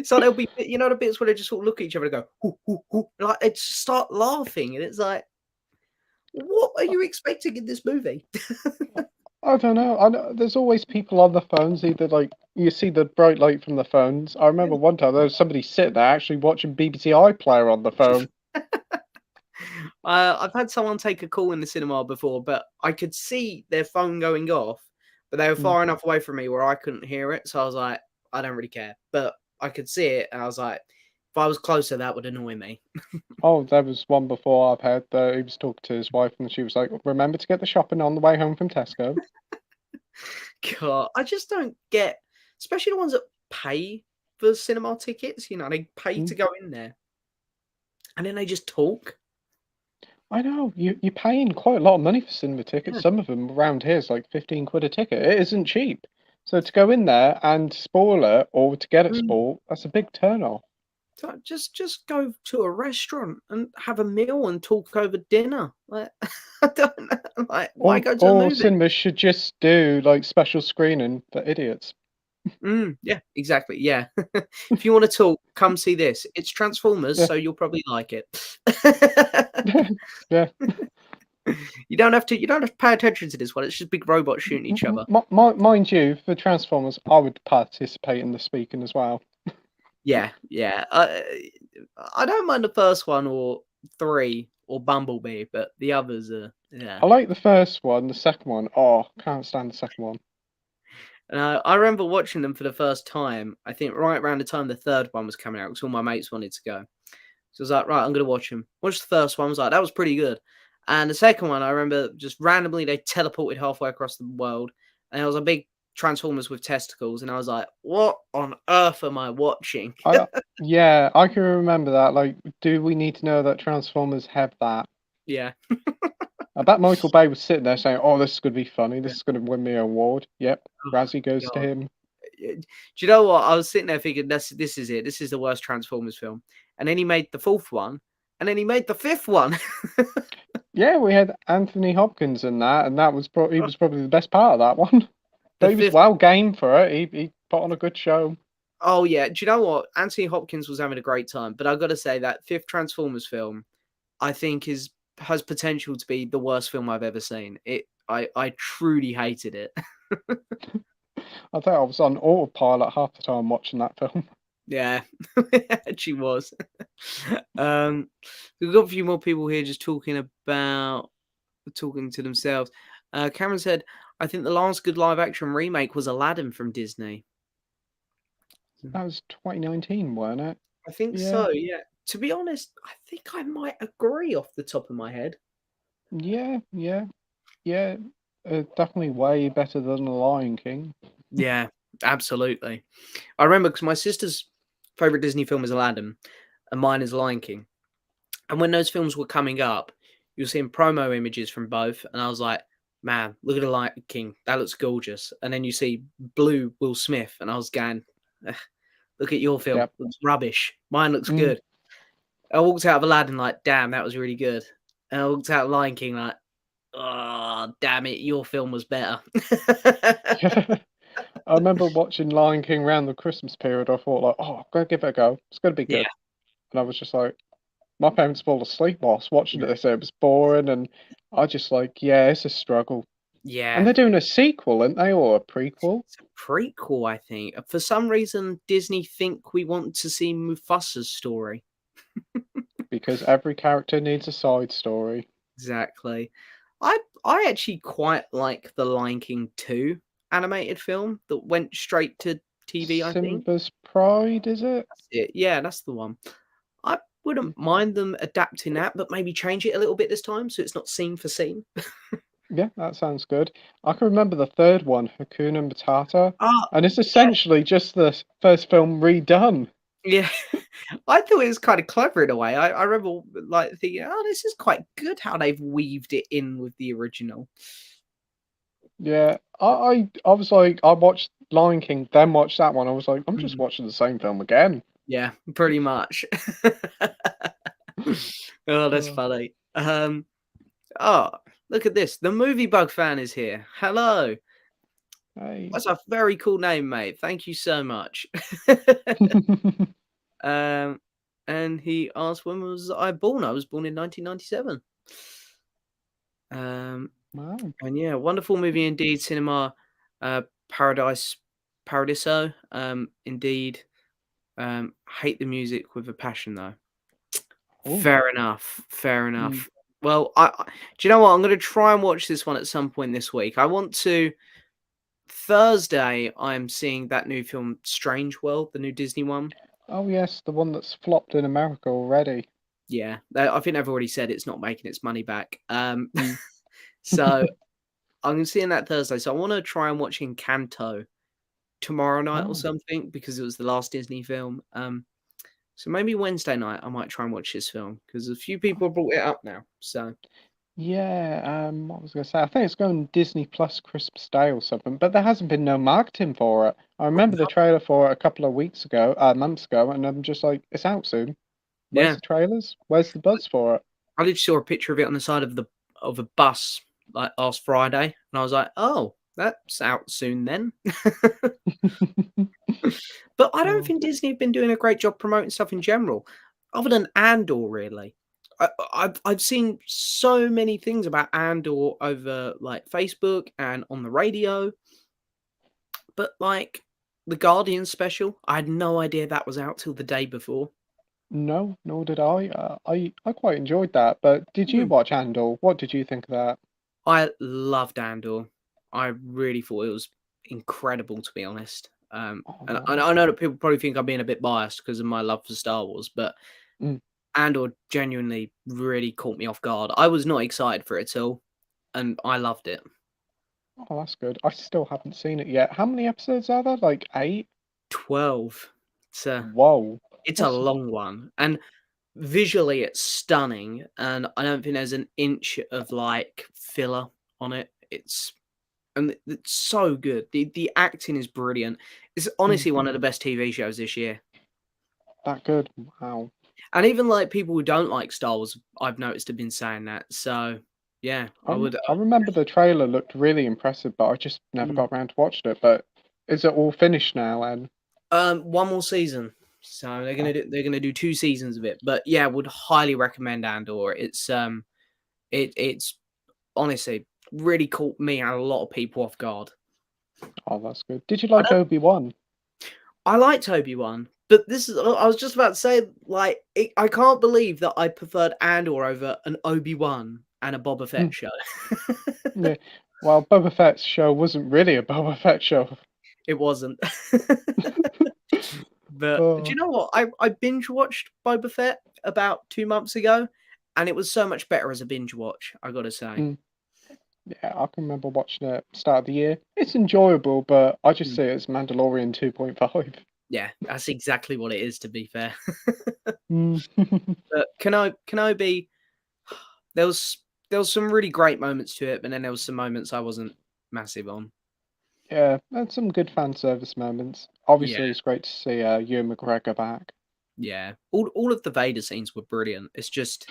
So there'll be, the bits where they just sort of look at each other and go, "Hoo, hoo, hoo," like they just start laughing, and it's like, what are you expecting in this movie? I don't know. I know there's always people on the phones, either like you see the bright light from the phones. I remember one time there was somebody sitting there actually watching BBC iPlayer on the phone. I've had someone take a call in the cinema before, but I could see their phone going off, but they were Mm. far enough away from me where I couldn't hear it. So I was like, I don't really care, but I could see it, and I was like, if I was closer, that would annoy me. Oh, there was one before I've had that he was talking to his wife and she was like, "Remember to get the shopping on the way home from Tesco." God, I just don't get, especially the ones that pay for cinema tickets. They pay Mm. to go in there, and then they just talk. I know you're paying quite a lot of money for cinema tickets. Yeah. Some of them around here is like 15 quid a ticket. It isn't cheap. So to go in there and spoil it or to get it Mm. spoiled, that's a big turn off. So just go to a restaurant and have a meal and talk over dinner. Like, I don't know. Like, why go to a Or movie? cinemas should just do like special screening for idiots. Yeah, exactly. Yeah. If you want to talk, come see this. It's Transformers, Yeah, so you'll probably like it. yeah. You don't have to pay attention to this one. It's just big robots shooting each other. Mind you, for Transformers, I would participate in the speaking as well. Yeah, yeah. I don't mind the first one or 3 or Bumblebee, but the others are, yeah. I like the first one. The second one, oh, can't stand the second one. And I remember watching them for the first time, I think right around the time the third one was coming out, because all my mates wanted to go. So I was like, right, I'm gonna watch them. Watched the first one, I was like, that was pretty good. And the second one, I remember just randomly they teleported halfway across the world, and it was a big Transformers with testicles, and I was like, what on earth am I watching? I Yeah, I can remember that. Like, do we need to know that Transformers have that? Yeah. I bet Michael Bay was sitting there saying, "Oh, this is gonna be funny. Yeah. This is gonna win me an award." Yep, Oh Razzie goes to god. him. Do you know what? I was sitting there thinking, this is it. This is the worst Transformers film. And then he made the fourth one, and then he made the fifth one. Yeah, we had Anthony Hopkins in that, and that was he was probably the best part of that one. The But he was fifth. well game for it. He put on a good show. Oh yeah. Do you know what? Anthony Hopkins was having a great time, but I've got to say that fifth Transformers film, I think has potential to be the worst film I've ever seen. I truly hated it. I think I was on autopilot half the time watching that film. Yeah, it actually was. Um, we've got a few more people here just talking to themselves. Cameron said, "I think the last good live action remake was Aladdin from Disney." That was 2019, weren't it? I think Yeah, so. Yeah. To be honest, I think I might agree off the top of my head. yeah, yeah, yeah. Definitely way better than The Lion King. Yeah, absolutely. I remember because my sister's favorite Disney film is Aladdin, and mine is Lion King. And when those films were coming up, you were seeing promo images from both, and I was like, "Man, look at the Lion King. That looks gorgeous." And then you see blue Will Smith, and I was going, "Ugh, look at your film. Yep. Looks rubbish. Mine looks Mm. good." I walked out of Aladdin like, "Damn, that was really good." And I walked out of Lion King like, "Oh, damn it, your film was better." Yeah. I remember watching Lion King around the Christmas period. I thought like, oh, I'm gonna give it a go. It's gonna be Yeah, good. And I was just like, my parents fall asleep whilst watching it. yeah, They said it was boring, and I just like, yeah, it's a struggle. And yeah. they're doing a sequel, aren't they, or a prequel? It's a prequel, I think. For some reason, Disney think we want to see Mufasa's story. Because every character needs a side story. exactly. I actually quite like the Lion King 2 animated film that went straight to TV, I think. Simba's Pride, is it? That's it. Yeah, that's the one. I Mm. wouldn't mind them adapting that, but maybe change it a little bit this time so it's not scene for scene. Yeah, that sounds good. I can remember the third one, Hakuna Matata, Ah, and it's yeah, essentially just the first film redone. yeah. I thought it was kind of clever in a way. I remember like thinking, oh, this is quite good how they've weaved it in with the original. Yeah, I was like, I watched Lion King, then watched that one. I was like, I'm just Mm, watching the same film again. yeah, pretty much. Oh, that's Oh, funny. Oh, look at this. The movie bug fan is here. Hello. hey. That's a very cool name, mate. Thank you so much. Um, and he asked, when was I born? I was born in 1997. Um, Wow. and yeah, wonderful movie indeed. Cinema, Paradise, Paradiso. Indeed. Hate the music with a passion though. Oh, Fair enough. Fair mm. enough. Well, do you know what? I'm going to try and watch this one at some point this week. I want to. Thursday, I'm seeing that new film, Strange World, the new Disney one. Oh yes, the one that's flopped in America already. Yeah, I think they've already said it's not making its money back. Mm. So I'm seeing that Thursday. So I want to try and watch Encanto tomorrow night or Oh, something because it was the last Disney film. So maybe Wednesday night I might try and watch this film because a few people have brought it up now. So yeah. What was I gonna say? I think it's going Disney Plus Christmas Day or something, but there hasn't been no marketing for it. I oh, remember the no, trailer for it a couple of weeks ago, months ago, and I'm just like, it's out soon. Where's yeah, the trailers? Where's the buzz for I literally saw a picture of it on the side of a bus like last Friday, and I was like, oh, that's out soon then. it? But I don't Oh, think Disney have been doing a great job promoting stuff in general, other than Andor. Really, I've seen so many things about Andor over like Facebook and on the radio, but like the Guardian special, I had no idea that was out till the day before. no, nor did I. I quite enjoyed that. But did you Hmm. watch Andor? What did you think of that? I loved Andor. I really thought it was incredible, to be honest. Oh, And wow. I know that people probably think I'm being a bit biased because of my love for Star Wars, but Mm. Andor genuinely really caught me off guard. I was not excited for it at all, and I loved it. Oh, that's good. I still haven't seen it yet. How many episodes are there? Like eight? 12. Whoa. It's a That's long one, and visually it's stunning, and I don't think there's an inch of like filler on it. It's so good. The acting is brilliant. It's mm, honestly one of the best TV shows this year. that good. Wow. And even like people who don't like Star Wars, I've noticed have been saying that. So yeah, I would. I remember the trailer looked really impressive, but I just never Mm. got around to watching it. But is it all finished now? And One more season. So they're gonna do 2 seasons of it. But yeah, would highly recommend Andor. It's honestly really caught me and a lot of people off guard. oh, that's good. Did you I like don't Obi-Wan? I liked Obi-Wan, but this is I was just about to say, like, I can't believe that I preferred Andor over an Obi-Wan and a Boba Mm, Fett show. yeah. Well, Boba Fett's show wasn't really a Boba Fett show. It wasn't. But do you Oh, know what? I binge watched Boba Fett about 2 months ago, and it was so much better as a binge watch, I gotta say. mm, yeah, I can remember watching it start of the year. It's enjoyable, but I just Mm. see it as Mandalorian 2.5. Yeah, that's exactly what it is, to be fair. Mm. But Kenobi, there was there was some really great moments to it, but then there was some moments I wasn't massive on. Yeah, and some good fan service moments. Yeah, Obviously, it's great to see Ewan McGregor back. yeah. All of the Vader scenes were brilliant. It's just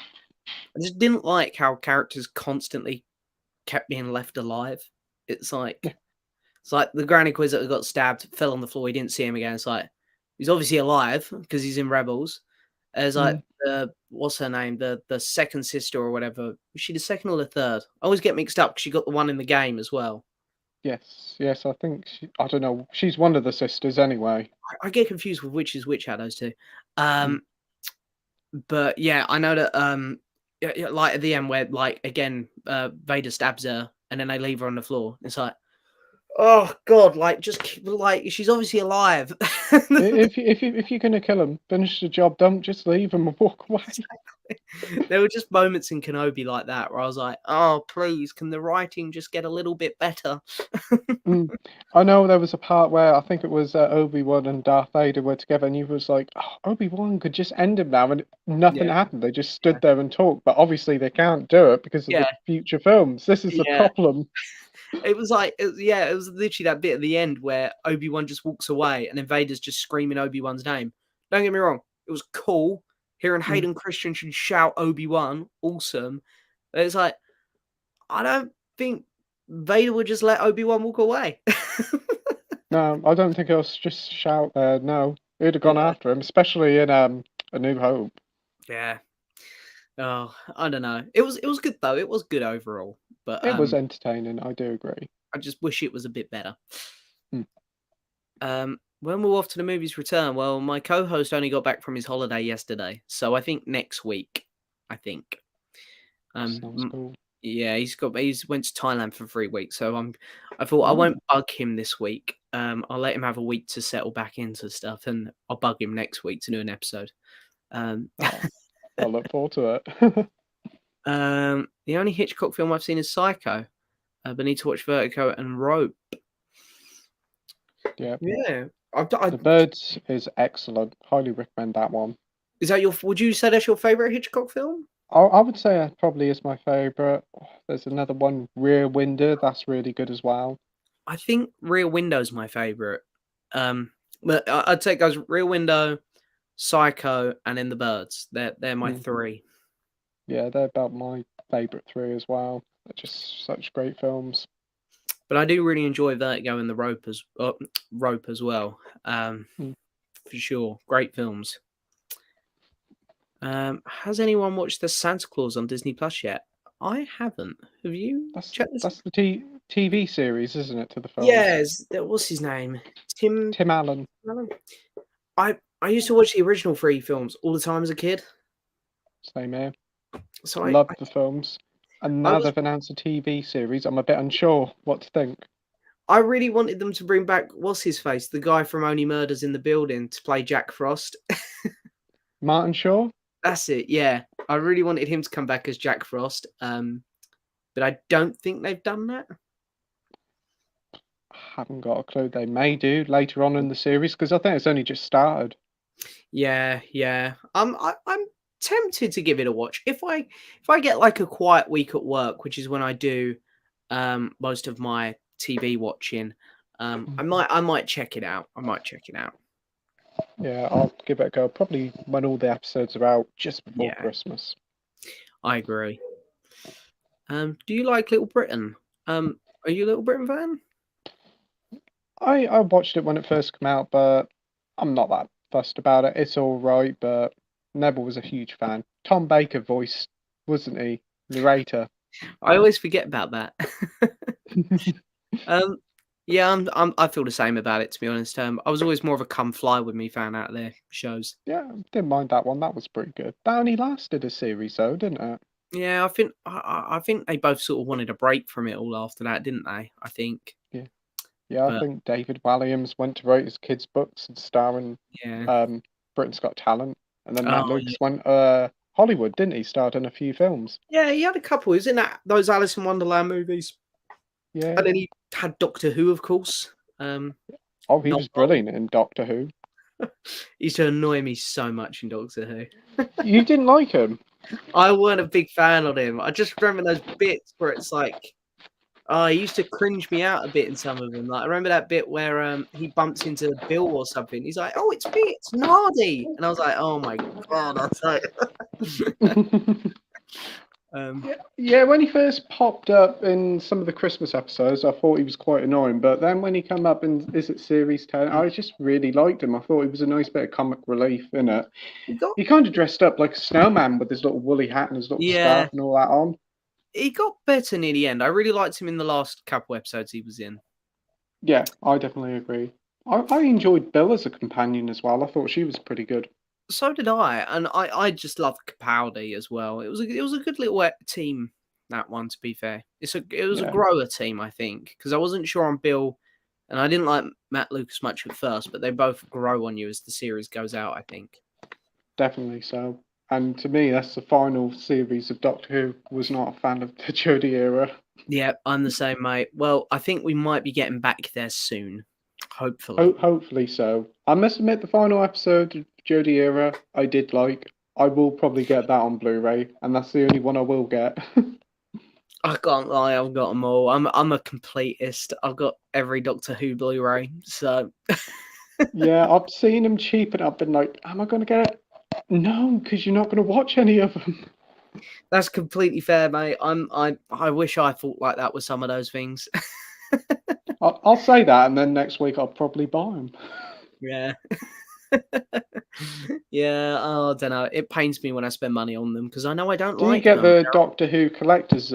I just didn't like how characters constantly kept being left alive. It's Yeah. like it's like the Grand Inquisitor got stabbed, fell on the floor, he didn't see him again. It's like he's obviously alive because he's in Rebels. As like Mm. what's her name? The second sister or whatever. Was she the second or the third? I always get mixed up because she got the one in the game as well. Yes, yes, I think I don't know. She's one of the sisters anyway. I get confused with which is which out of those two. Mm. But yeah, I know that yeah, like at the end where like again, Vader stabs her and then they leave her on the floor. It's like, oh god, like just like she's obviously alive. If you're gonna kill him, finish the job. Don't just leave him and walk away. There were just moments in Kenobi like that where I was like, oh please, can the writing just get a little bit better? Mm. I know there was a part where I think it was Obi-Wan and Darth Vader were together, and he was like, oh, Obi-Wan could just end him now, and nothing Yeah, happened. They just yeah, stood there and talked, but obviously they can't do it because of yeah, the future films. This is the yeah. problem. It was like, it was literally that bit at the end where Obi-Wan just walks away and then Vader's just screaming Obi-Wan's name. Don't get me wrong, it was cool. Hearing Mm. Hayden Christensen shout Obi-Wan, awesome. But it's like, I don't think Vader would just let Obi-Wan walk away. No, I don't think he'll just shout there. No, he'd have gone Yeah, after him, especially in A New Hope. yeah. Oh, I don't know. It was good though. It was good overall. But It was entertaining. I do agree. I just wish it was a bit better. Mm. When we're off to the movies return, well, my co-host only got back from his holiday yesterday, so I think next week. I think. Sounds cool. Yeah, he's went to Thailand for 3 weeks, so I thought I Oh, won't bug him this week. I'll let him have a week to settle back into stuff, and I'll bug him next week to do an episode. Um, oh, I look forward to it. the only Hitchcock film I've seen is Psycho. But need to watch Vertigo and Rope. Yeah, Yeah, The Birds is excellent. Highly recommend that one. is that your? Would you say that's your favorite Hitchcock film? I would say that probably is my favorite. There's another one, Rear Window. That's really good as well. I think Rear Window's my favorite. But I'd say it goes Rear Window, Psycho, and then The Birds. They're my Mm. three. Yeah, they're about my favorite three as well. They're just such great films. But I do really enjoy Vertigo and the Rope as well. Mm. For sure, great films. Has anyone watched the Santa Claus on Disney Plus yet? I haven't. Have you That's checked this? that's the TV series, isn't it, to the films? Yes. What's his name? Tim Tim Allen. Allen? I used to watch the original three films all the time as a kid. Same here. So Love the films. And I now was they've announced a TV series. I'm a bit unsure what to think. I really wanted them to bring back what's his face, the guy from Only Murders in the Building, to play Jack Frost. Martin Shaw? That's it. Yeah, I really wanted him to come back as Jack Frost. But I don't think they've done that. Haven't got a clue. They may do later on in the series because I think it's only just started. Yeah, yeah. I'm tempted to give it a watch if I get like a quiet week at work, which is when I do most of my TV watching. I might check it out. I might check it out. Yeah, I'll give it a go. Probably when all the episodes are out, just before Yeah, Christmas. I agree. Do you like Little Britain? Are you a Little Britain fan? I watched it when it first came out, but I'm not that fussed about it. It's all right, but never was a huge fan. Tom Baker voiced, wasn't he? Narrator. I always forget about that. Um, yeah, I feel the same about it, to be honest. I was always more of a Come Fly With Me fan out of their shows. Yeah, didn't mind that one. That was pretty good. That only lasted a series though, didn't it? Yeah, I think they both sort of wanted a break from it all after that, didn't they? I think, Yeah. Yeah, I but think David Walliams went to write his kids' books and star in yeah. Britain's Got Talent. And then Matt Oh yeah, Lucas went Hollywood, didn't he? Starred in a few films. yeah. He had a couple. He was in those Alice in Wonderland movies, and Yeah. then he had Doctor Who, of course. Oh, he Not was brilliant in Doctor Who. he used to annoy me so much in Doctor Who. You didn't like him? I weren't a big fan of him. I just remember those bits where it's like, oh, he used to cringe me out a bit in some of them. Like I remember that bit where he bumps into Bill or something. He's like, "Oh, it's me, it's Nardi," and I was like, "Oh my god!" I was like, um, Yeah, when he first popped up in some of the Christmas episodes, I thought he was quite annoying. But then when he came up in Is It Series 10, I just really liked him. I thought he was a nice bit of comic relief in it. he got He kind of dressed up like a snowman with his little woolly hat and his little yeah, scarf and all that on. he got better near the end. I really liked him in the last couple episodes he was in. Yeah, I definitely agree. I enjoyed Bill as a companion as well. I thought she was pretty good. So did I, and I just love Capaldi as well. It was a good little team, that one. To be fair, it was a Yeah, grower team, I think, because I wasn't sure on Bill, and I didn't like Matt Lucas much at first, but they both grow on you as the series goes out, I think. definitely so. And to me, that's the final series of Doctor Who. Was not a fan of the Jodie era. Yeah, I'm the same, mate. Well, I think we might be getting back there soon, hopefully. Hopefully so. I must admit, the final episode of Jodie era I did like. I will probably get that on Blu-ray, and that's the only one I will get. I can't lie, I've got them all. I'm a completist. I've got every Doctor Who Blu-ray, so Yeah, I've seen them cheap, and I've been like, am I going to get it? No, because you're not going to watch any of them. that's completely fair, mate. I wish I thought like that with some of those things. I'll say that, and then next week I'll probably buy them. Yeah. Yeah, oh, I don't know. It pains me when I spend money on them because I know I don't Do you like get them. the Doctor Who collector's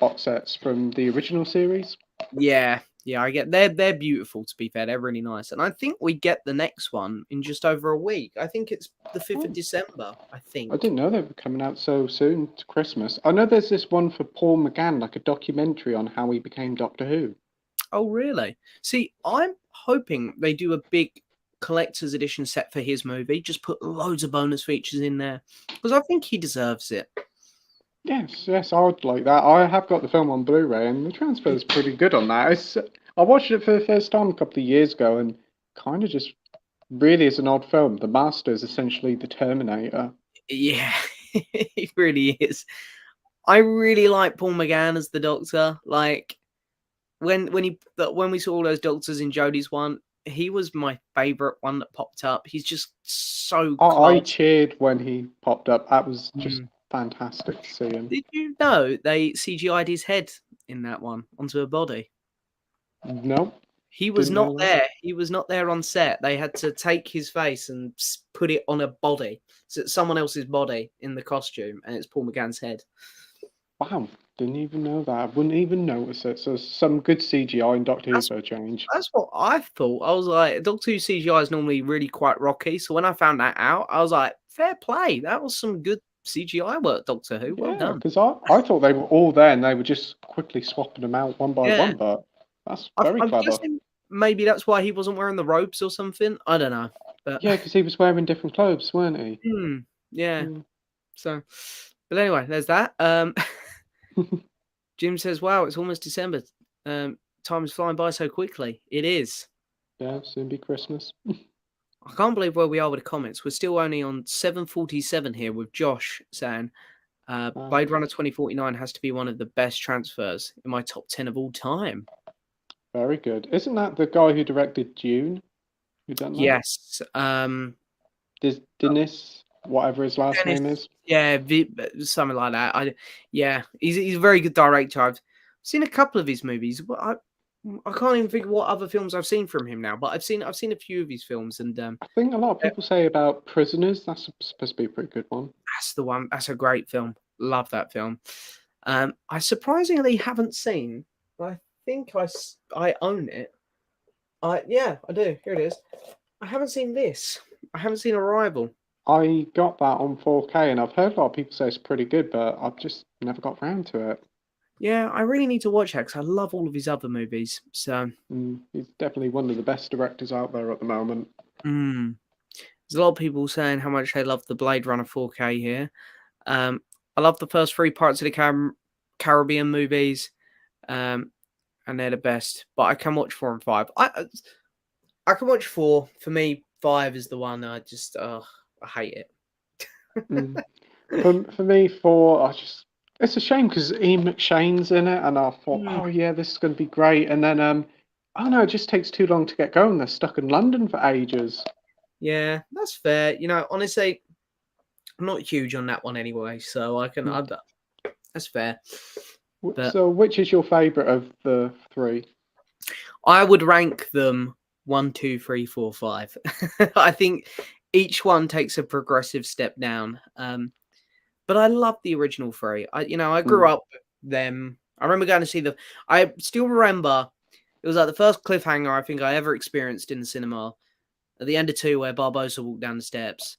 box sets from the original series? Yeah, I get they're beautiful, to be fair. They're really nice. And I think we get the next one in just over a week. I think it's the 5th of Oh, December, I I think. didn't know they were coming out so soon to Christmas. I know there's this one for Paul McGann, like a documentary on how he became Doctor Who. Oh, really? See, I'm hoping they do a big collector's edition set for his movie. Just put loads of bonus features in there because I think he deserves it. Yes, I would like that. I have got the film on Blu-ray, and the transfer is pretty good on that. I watched it for the first time a couple of years ago, and kind of just really is an odd film. The Master is essentially the Terminator. Yeah, he really is. I really like Paul McGann as the Doctor. Like when we saw all those Doctors in Jodie's one, he was my favorite one that popped up. He's just so I class. cheered when he popped up. That was just Mm. fantastic to see him. Did you know they CGI'd his head in that one onto a body? No, He was didn't not know that. there. He was not there on set. They had to take his face and put it on a body. So it's someone else's body in the costume, and it's Paul McGann's head. Wow, didn't even know that. I wouldn't even notice it. So some good CGI in Doctor Who That's for a change. that's what I thought. I was like, Doctor Who CGI is normally really quite rocky. So when I found that out, I was like, fair play. That was some good CGI work, Doctor Who. Well Yeah, done. because I thought they were all there and they were just quickly swapping them out one by Yeah, one, but that's very I'm clever. guessing maybe that's why he wasn't wearing the robes or something. I don't know, but Yeah, because he was wearing different clothes, weren't he? yeah. Mm. So, but anyway, there's that. Jim says, "Wow, it's almost December. Time is flying by so quickly. It is. Yeah, soon be Christmas. I can't believe where we are with the comments. We're still only on 7:47 here with Josh saying Wow, Blade Runner 2049 has to be one of the best transfers in my top 10 of all time. very good. Isn't that the guy who directed Dune? Who done that? Yes. Dennis, whatever his last Dennis, name is. yeah, something like that. Yeah, he's a very good director. I've seen a couple of his movies. But I can't even think of what other films I've seen from him now. But I've seen a few of his films, and I think a lot of people say about Prisoners. That's supposed to be a pretty good one. that's the one. That's a great film. Love that film. I surprisingly haven't seen. I think I own it. Yeah, I do. Here it is. I haven't seen this. I haven't seen Arrival. I got that on 4K, and I've heard a lot of people say it's pretty good, but I've just never got round to it. Yeah, I really need to watch that because I love all of his other movies. So, He's definitely one of the best directors out there at the moment. there's a lot of people saying how much they love the Blade Runner 4K here. I love the first three parts of the Caribbean movies, and they're the best. But I can watch 4 and 5. I can watch 4. For me, 5 is the one I just I hate it. Mm. For me, four, it's a shame because Ian McShane's in it, and I thought, Mm, oh yeah, this is going to be great, and then oh no, it just takes too long to get going. They're stuck in London for ages. yeah, that's fair. Honestly, I'm not huge on that one anyway, so I can. Mm. That's fair. But So, which is your favourite of the three? I would rank them 1, 2, 3, 4, 5. I think each one takes a progressive step down. But I love the original three. I grew Mm. up with them. I remember going to see the. I still remember it was like the first cliffhanger I think I ever experienced in the cinema at the end of 2, where Barbosa walked down the steps.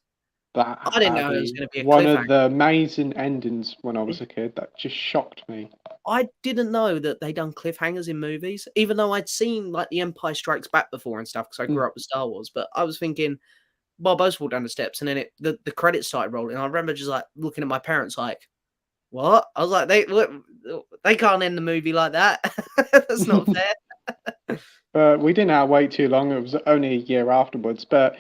That I didn't had know it was be going to be a one of cliffhanger. the amazing endings when I was a kid. That just shocked me. I didn't know that they done cliffhangers in movies, even though I'd seen like The Empire Strikes Back before and stuff because I Mm. grew up with Star Wars. But I was thinking, Bob Both walked down the steps, and then the credits started rolling. I remember just like looking at my parents like, "What?" I was like, they can't end the movie like that. That's not fair." But we didn't have to wait too long. It was only a year afterwards. But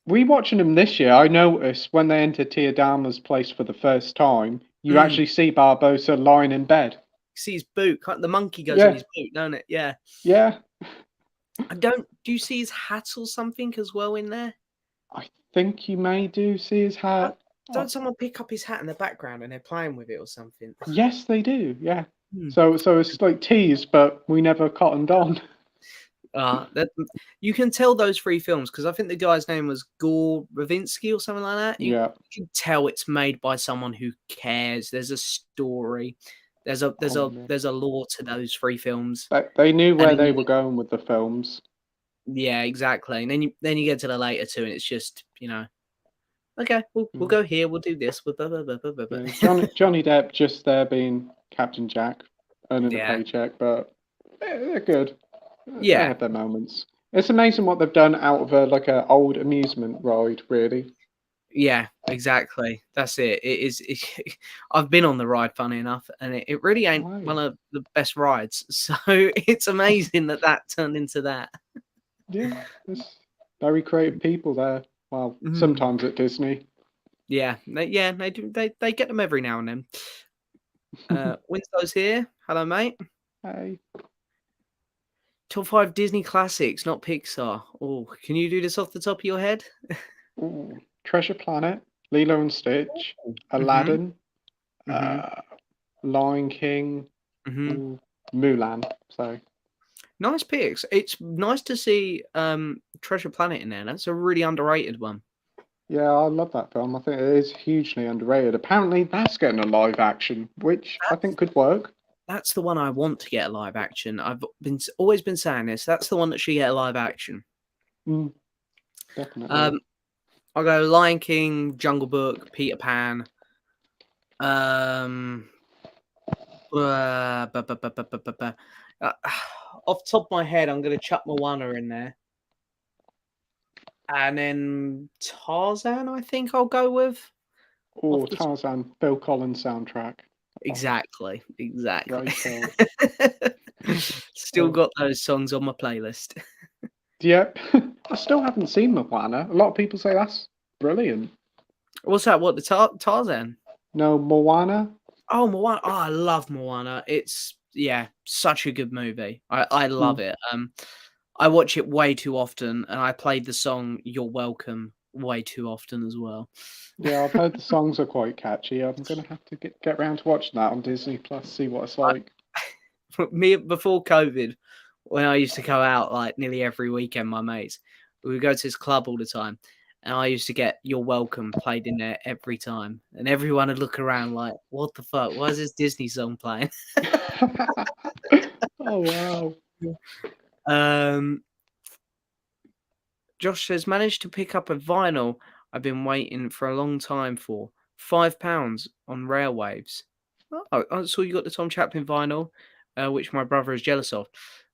rewatching them this year, I noticed when they entered Tiadama's place for the first time, you Mm. actually see Barbosa lying in bed. See his boot. The monkey goes in Yeah, his boot, don't it? Yeah. yeah. I don't. Do you see his hat or something as well in there? I think you may do see his Don't, hat. don't someone pick up his hat in the background and they're playing with it or something? Yes, they do. Yeah. Hmm. So it's like teased, but we never cottoned on. That you can tell those three films because I think the guy's name was Gore Ravinsky or something like that. You Yeah. can tell it's made by someone who cares. There's a story. There's a there's Oh, a yeah. there's a lore to those three films. They knew And where then they were going with the films. yeah, exactly. And then you get to the later two, and it's just okay, we'll Mm. go here, we'll do this. Blah, blah, blah, blah, blah, blah. Yeah, Johnny Depp just there being Captain Jack, earning a Yeah, paycheck, but they're good. They yeah, have their moments. It's amazing what they've done out of like a old amusement ride, really. yeah, exactly. That's it. It is. I've been on the ride, funny enough, and it really ain't Wow. one of the best rides. So it's amazing that turned into that. Yeah, there's very creative people there. Well, Mm. sometimes at Disney. Yeah, they do. They get them every now and then. Winslow's here. Hello, mate. Hey, Top 5 Disney classics, not Pixar. Oh, can you do this off the top of your head? ooh, Treasure Planet, Lilo and Stitch, Mm-hmm. Aladdin, Mm-hmm. uh, Lion King, Mm-hmm. ooh, Mulan. So Nice picks. It's nice to see Treasure Planet in there. That's a really underrated one. yeah, I love that film. I think it is hugely underrated. Apparently, that's getting a live action, which I think could work. That's the one I want to get a live action. I've always been saying this. That's the one that should get a live action. Mm, definitely. Um, I'll go Lion King, Jungle Book, Peter Pan. Um, bu- bu- bu- bu- bu- bu- bu- uh, off the top of my head, I'm going to chuck Moana in there, and then Tarzan. I think I'll go with Oh, off the top. Tarzan, Phil Collins soundtrack. Oh, Exactly. great film. Still Oh, got those songs on my playlist. yep. I still haven't seen Moana. A lot of people say that's brilliant. What's that? What the Tarzan? No, Moana? Oh, Moana. Oh, I love Moana. It's such a good movie. I Mm, love it. I watch it way too often, and I played the song "You're Welcome" way too often as well. yeah, I've heard the songs are quite catchy. I'm gonna have to get round to watching that on Disney Plus, see what it's like. Me before COVID, when I used to go out like nearly every weekend, my mates, we would go to this club all the time, and I used to get "You're Welcome" played in there every time, and everyone would look around like, "What the fuck? Why is this Disney song playing?" Oh wow. um, Josh says, managed to pick up a vinyl I've been waiting for a long time for £5 on Railwaves. Oh, I saw you got the Tom Chaplin vinyl, which my brother is jealous of.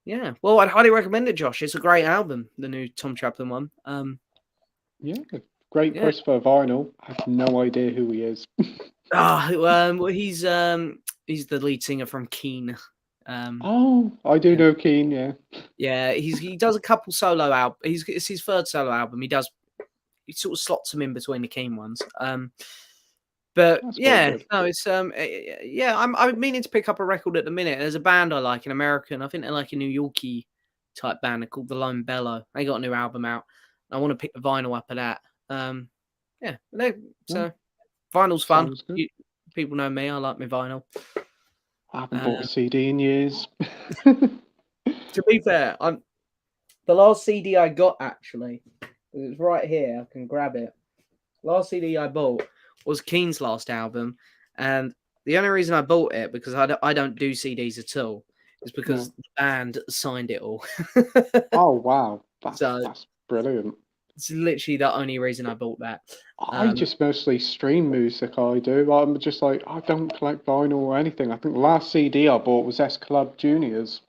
Yeah, well, I'd highly recommend it, Josh. It's a great album, the new Tom Chaplin one. Yeah, great Yeah. price for a vinyl. I have no idea who he is. Well, he's the lead singer from Keane. Oh, I do Yeah, know Keen, yeah. yeah. He does a couple solo albums. It's his third solo album. He sort of slots them in between the Keane ones. But That's pretty yeah, good. no, it's yeah. I'm meaning to pick up a record at the minute. There's a band I like, an American. I think they're like a New Yorkie type band. They're called The Lone Bellow. They got a new album out. I want to pick the vinyl up of that. Yeah. Yeah, So vinyl's fun. sounds good. People know me. I like my vinyl. I haven't Uh, bought a CD in years. to be fair, the last CD I got actually. It's right here. I can grab it. Last CD I bought was Keane's last album, and the only reason I bought it because I don't do CDs at all is No. because the band signed it all. Oh wow, so that's brilliant. It's literally the only reason I bought that. I just mostly stream music. I do. I'm just like I don't collect vinyl or anything. I think the last CD I bought was S Club Juniors.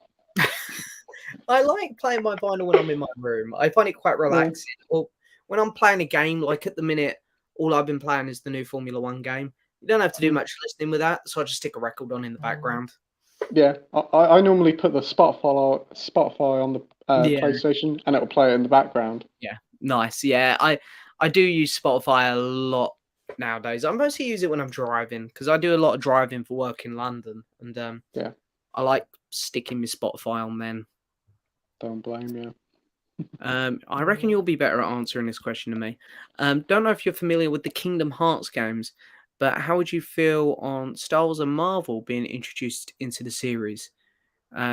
I like playing my vinyl when I'm in my room. I find it quite relaxing. Or when I'm playing a game, like at the minute, all I've been playing is the new Formula One game. You don't have to do much listening with that, so I just stick a record on in the background. Yeah, I normally put the Spotify on the Yeah. PlayStation, and it'll play it in the background. Yeah, nice. Yeah, I do use Spotify a lot nowadays. I mostly use it when I'm driving because I do a lot of driving for work in London, and Yeah, I like sticking my Spotify on then. don't blame you. I reckon you'll be better at answering this question than me. Don't know if you're familiar with the Kingdom Hearts games, but how would you feel on Star Wars and Marvel being introduced into the series?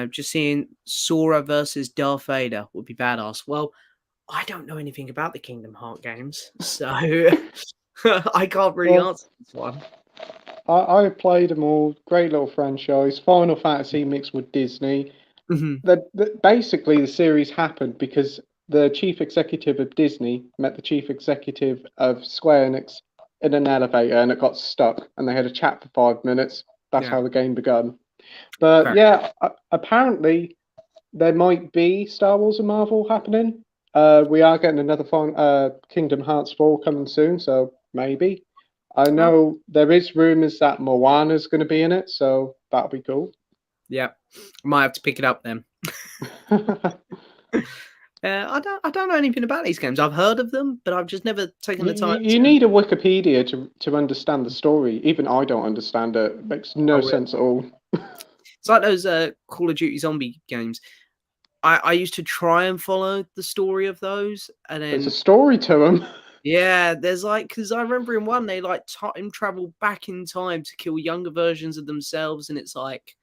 Just seeing Sora versus Darth Vader would be badass. Well, I don't know anything about the Kingdom Hearts games, so I can't really answer this one. I played them all. Great little franchise. Final Fantasy mixed with Disney. Basically, the series happened because the chief executive of Disney met the chief executive of Square Enix in an elevator, and it got stuck. And they had a chat for 5 minutes. That's Yeah. how the game began. But Fair. yeah, apparently there might be Star Wars and Marvel happening. We are getting another Kingdom Hearts 4 coming soon, so maybe. I know there is rumors that Moana's going to be in it, so that'll be cool. Yeah, might have to pick it up then. I don't know anything about these games. I've heard of them, but I've just never taken the time. You need a Wikipedia to understand the story. Even I don't understand it. It makes no sense at all. It's like those Call of Duty zombie games. I used to try and follow the story of those, and then There's a story to them. yeah, there's like because I remember in one they like time travel back in time to kill younger versions of themselves, and it's like,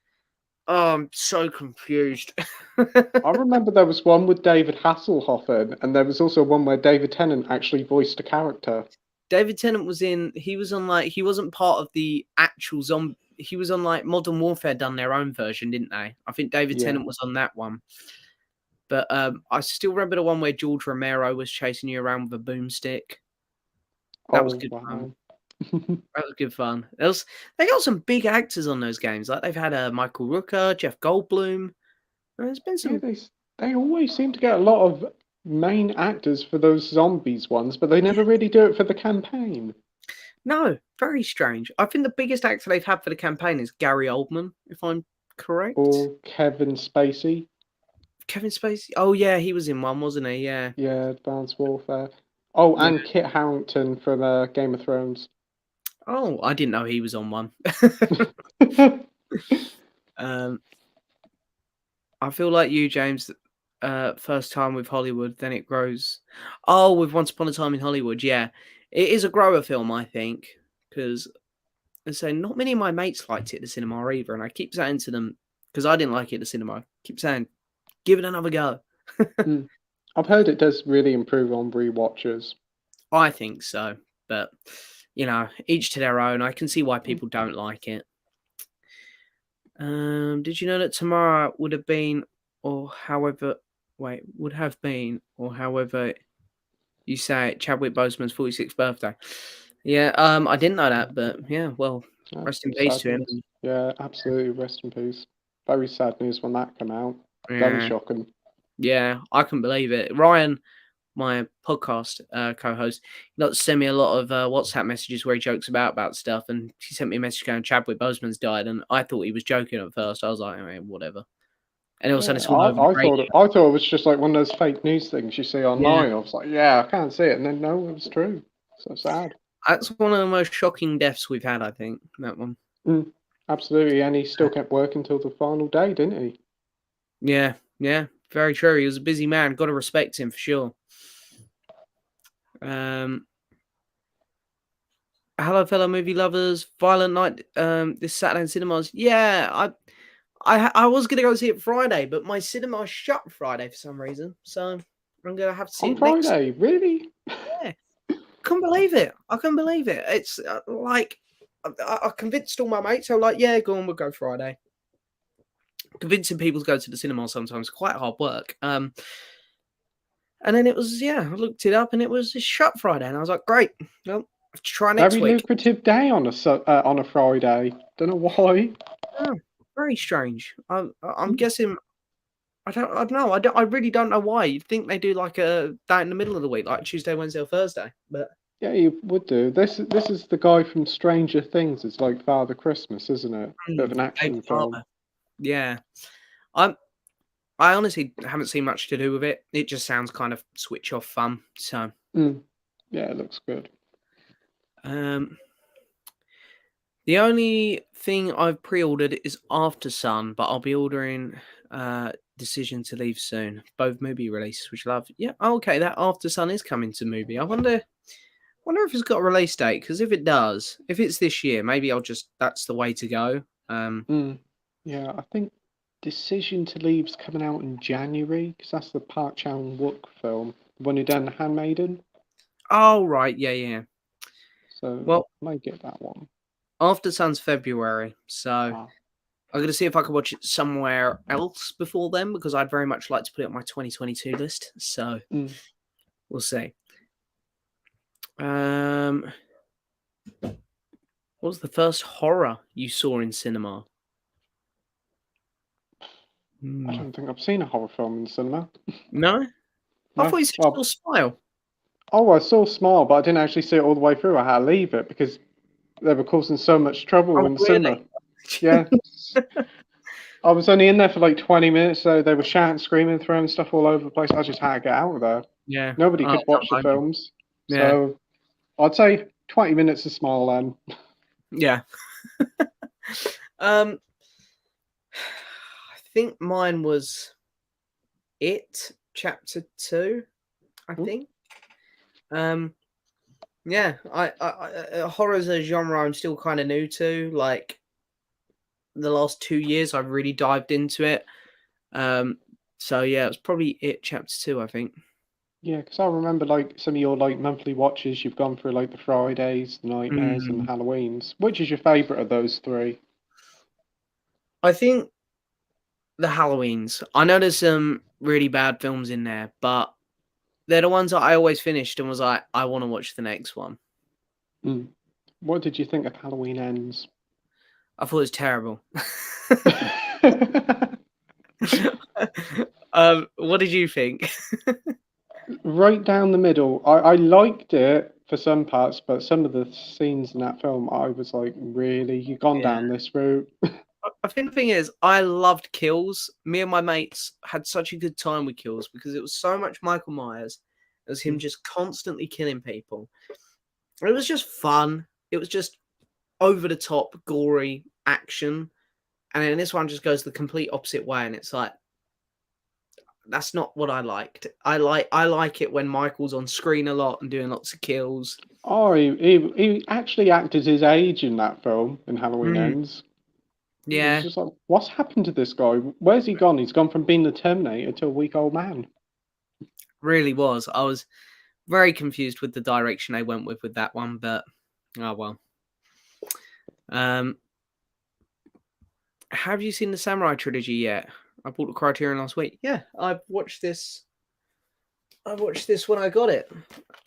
oh, I'm so confused. I remember there was one with David Hasselhoff in, and there was also one where David Tennant actually voiced a character. David Tennant was in. He was on like he wasn't part of the actual zombie. He was on like Modern Warfare done their own version, didn't they? I think David Tennant was on that one. But I still remember the one where George Romero was chasing you around with a boomstick. That was good fun. That was good fun. They got some big actors on those games. Like they've had Michael Rooker, Jeff Goldblum. There's been some. Yeah, they always seem to get a lot of main actors for those zombies ones, but they never really do it for the campaign. No, very strange. I think the biggest actor they've had for the campaign is Gary Oldman, if I'm correct. Or Kevin Spacey. Kevin Spacey. Oh yeah, he was in one, wasn't he? Yeah. Yeah, Advanced Warfare. Oh, and Kit Harington from Game of Thrones. Oh, I didn't know he was on one. I feel like you, James. First time with Hollywood, then it grows. Oh, with Once Upon a Time in Hollywood, yeah, it is a grower film, I think, because so not many of my mates liked it at the cinema either, and I keep saying to them because I didn't like it at the cinema. I keep saying, give it another go. I've heard it does really improve on rewatches. I think so, but each to their own. I can see why people don't like it. Did you know that tomorrow would have been, or however, would have been, or however you say it, Chadwick Boseman's 46th birthday? Yeah, I didn't know that, but yeah, well, rest in peace to him. Yeah, absolutely, rest in peace. Very sad news when that came out. Yeah. Very shocking. Yeah, I can believe it. Ryan, my podcast co-host, he likes to send me a lot of WhatsApp messages where he jokes about stuff, and he sent me a message going, Chadwick Boseman's died, and I thought he was joking at first. I was like, whatever. And all of a sudden it's all over the radio. I thought it was just like one of those fake news things you see online. I was like, yeah, I can't see it. And then no, it was true. So sad. That's one of the most shocking deaths we've had, I think, that one. Absolutely. And he still kept working till the final day, didn't he? Yeah, very true. He was a busy man. Got to respect him for sure. Hello, fellow movie lovers. Violent Night this Saturday in cinemas. Yeah, I was going to go see it Friday, but my cinema shut Friday for some reason. So I'm going to have to see on it Friday. Really? Yeah. I couldn't believe it. It's like I convinced all my mates. They're like, yeah, go on, we'll go Friday. Convincing people to go to the cinema sometimes is quite hard work. And then it was, I looked it up and it was shut Friday. And I was like, great. Well, I have to try next Very week. lucrative day on a Friday. Don't know why. Oh, very strange. I'm guessing. I don't know. I really don't know why. You'd think they do like a day in the middle of the week, like Tuesday, Wednesday, or Thursday. But Yeah, you would do. This is the guy from Stranger Things. It's like Father Christmas, isn't it? Bit of an action David film. Harbour. Yeah. I honestly haven't seen much to do with it. It just sounds kind of switch off fun. So, Yeah, it looks good. The only thing I've pre-ordered is After Sun, but I'll be ordering Decision to Leave soon. Both movie releases, which I love. Yeah, okay, that After Sun is coming to Mubi. I wonder if it's got a release date, because if it does, if it's this year, maybe that's the way to go. Yeah, I think Decision to Leave's coming out in January because that's the Park Chan-wook film, the one who done Handmaiden. Oh right, yeah. So Well, I might get that one. After Sun's February, so I'm going to see if I can watch it somewhere else before then, because I'd very much like to put it on my 2022 list. So we'll see. What was the first horror you saw in cinema? I don't think I've seen a horror film in the cinema. No? I No. thought you said you saw Smile. Oh, I saw Smile, but I didn't actually see it all the way through. I had to leave it because they were causing so much trouble in the cinema. Yeah. I was only in there for like 20 minutes, so they were shouting, screaming, throwing stuff all over the place. I just had to get out of there. Yeah. Nobody could watch the films. Yeah. So I'd say 20 minutes of Smile then. Yeah. I think mine was It Chapter 2, I think. Yeah, horror's a genre I'm still kind of new to. Like the last 2 years, I've really dived into it. So yeah, it's probably It Chapter 2, I think. Yeah, because I remember like some of your like monthly watches you've gone through, like the Fridays, the Nightmares, and the Halloweens. Which is your favourite of those three? I think the Halloweens. I know there's some really bad films in there, but they're the ones that I always finished and was like, I want to watch the next one. What did you think of Halloween Ends? I thought it was terrible. What did you think? Right down the middle. I liked it for some parts, but some of the scenes in that film, I was like, really? You've gone down this route? I think the thing is, I loved Kills. Me and my mates had such a good time with Kills because it was so much Michael Myers. It was him just constantly killing people. It was just fun. It was just over the top, gory action. And then this one just goes the complete opposite way. And it's like, that's not what I liked. I like it when Michael's on screen a lot and doing lots of kills. Oh, he actually acted his age in that film, in Halloween Ends. Yeah. It's just like, what's happened to this guy? Where's he gone? He's gone from being the Terminator to a weak old man. Really was. I was very confused with the direction they went with that one, but oh well. Have you seen the Samurai trilogy yet? I bought the Criterion last week. Yeah, I watched this when I got it.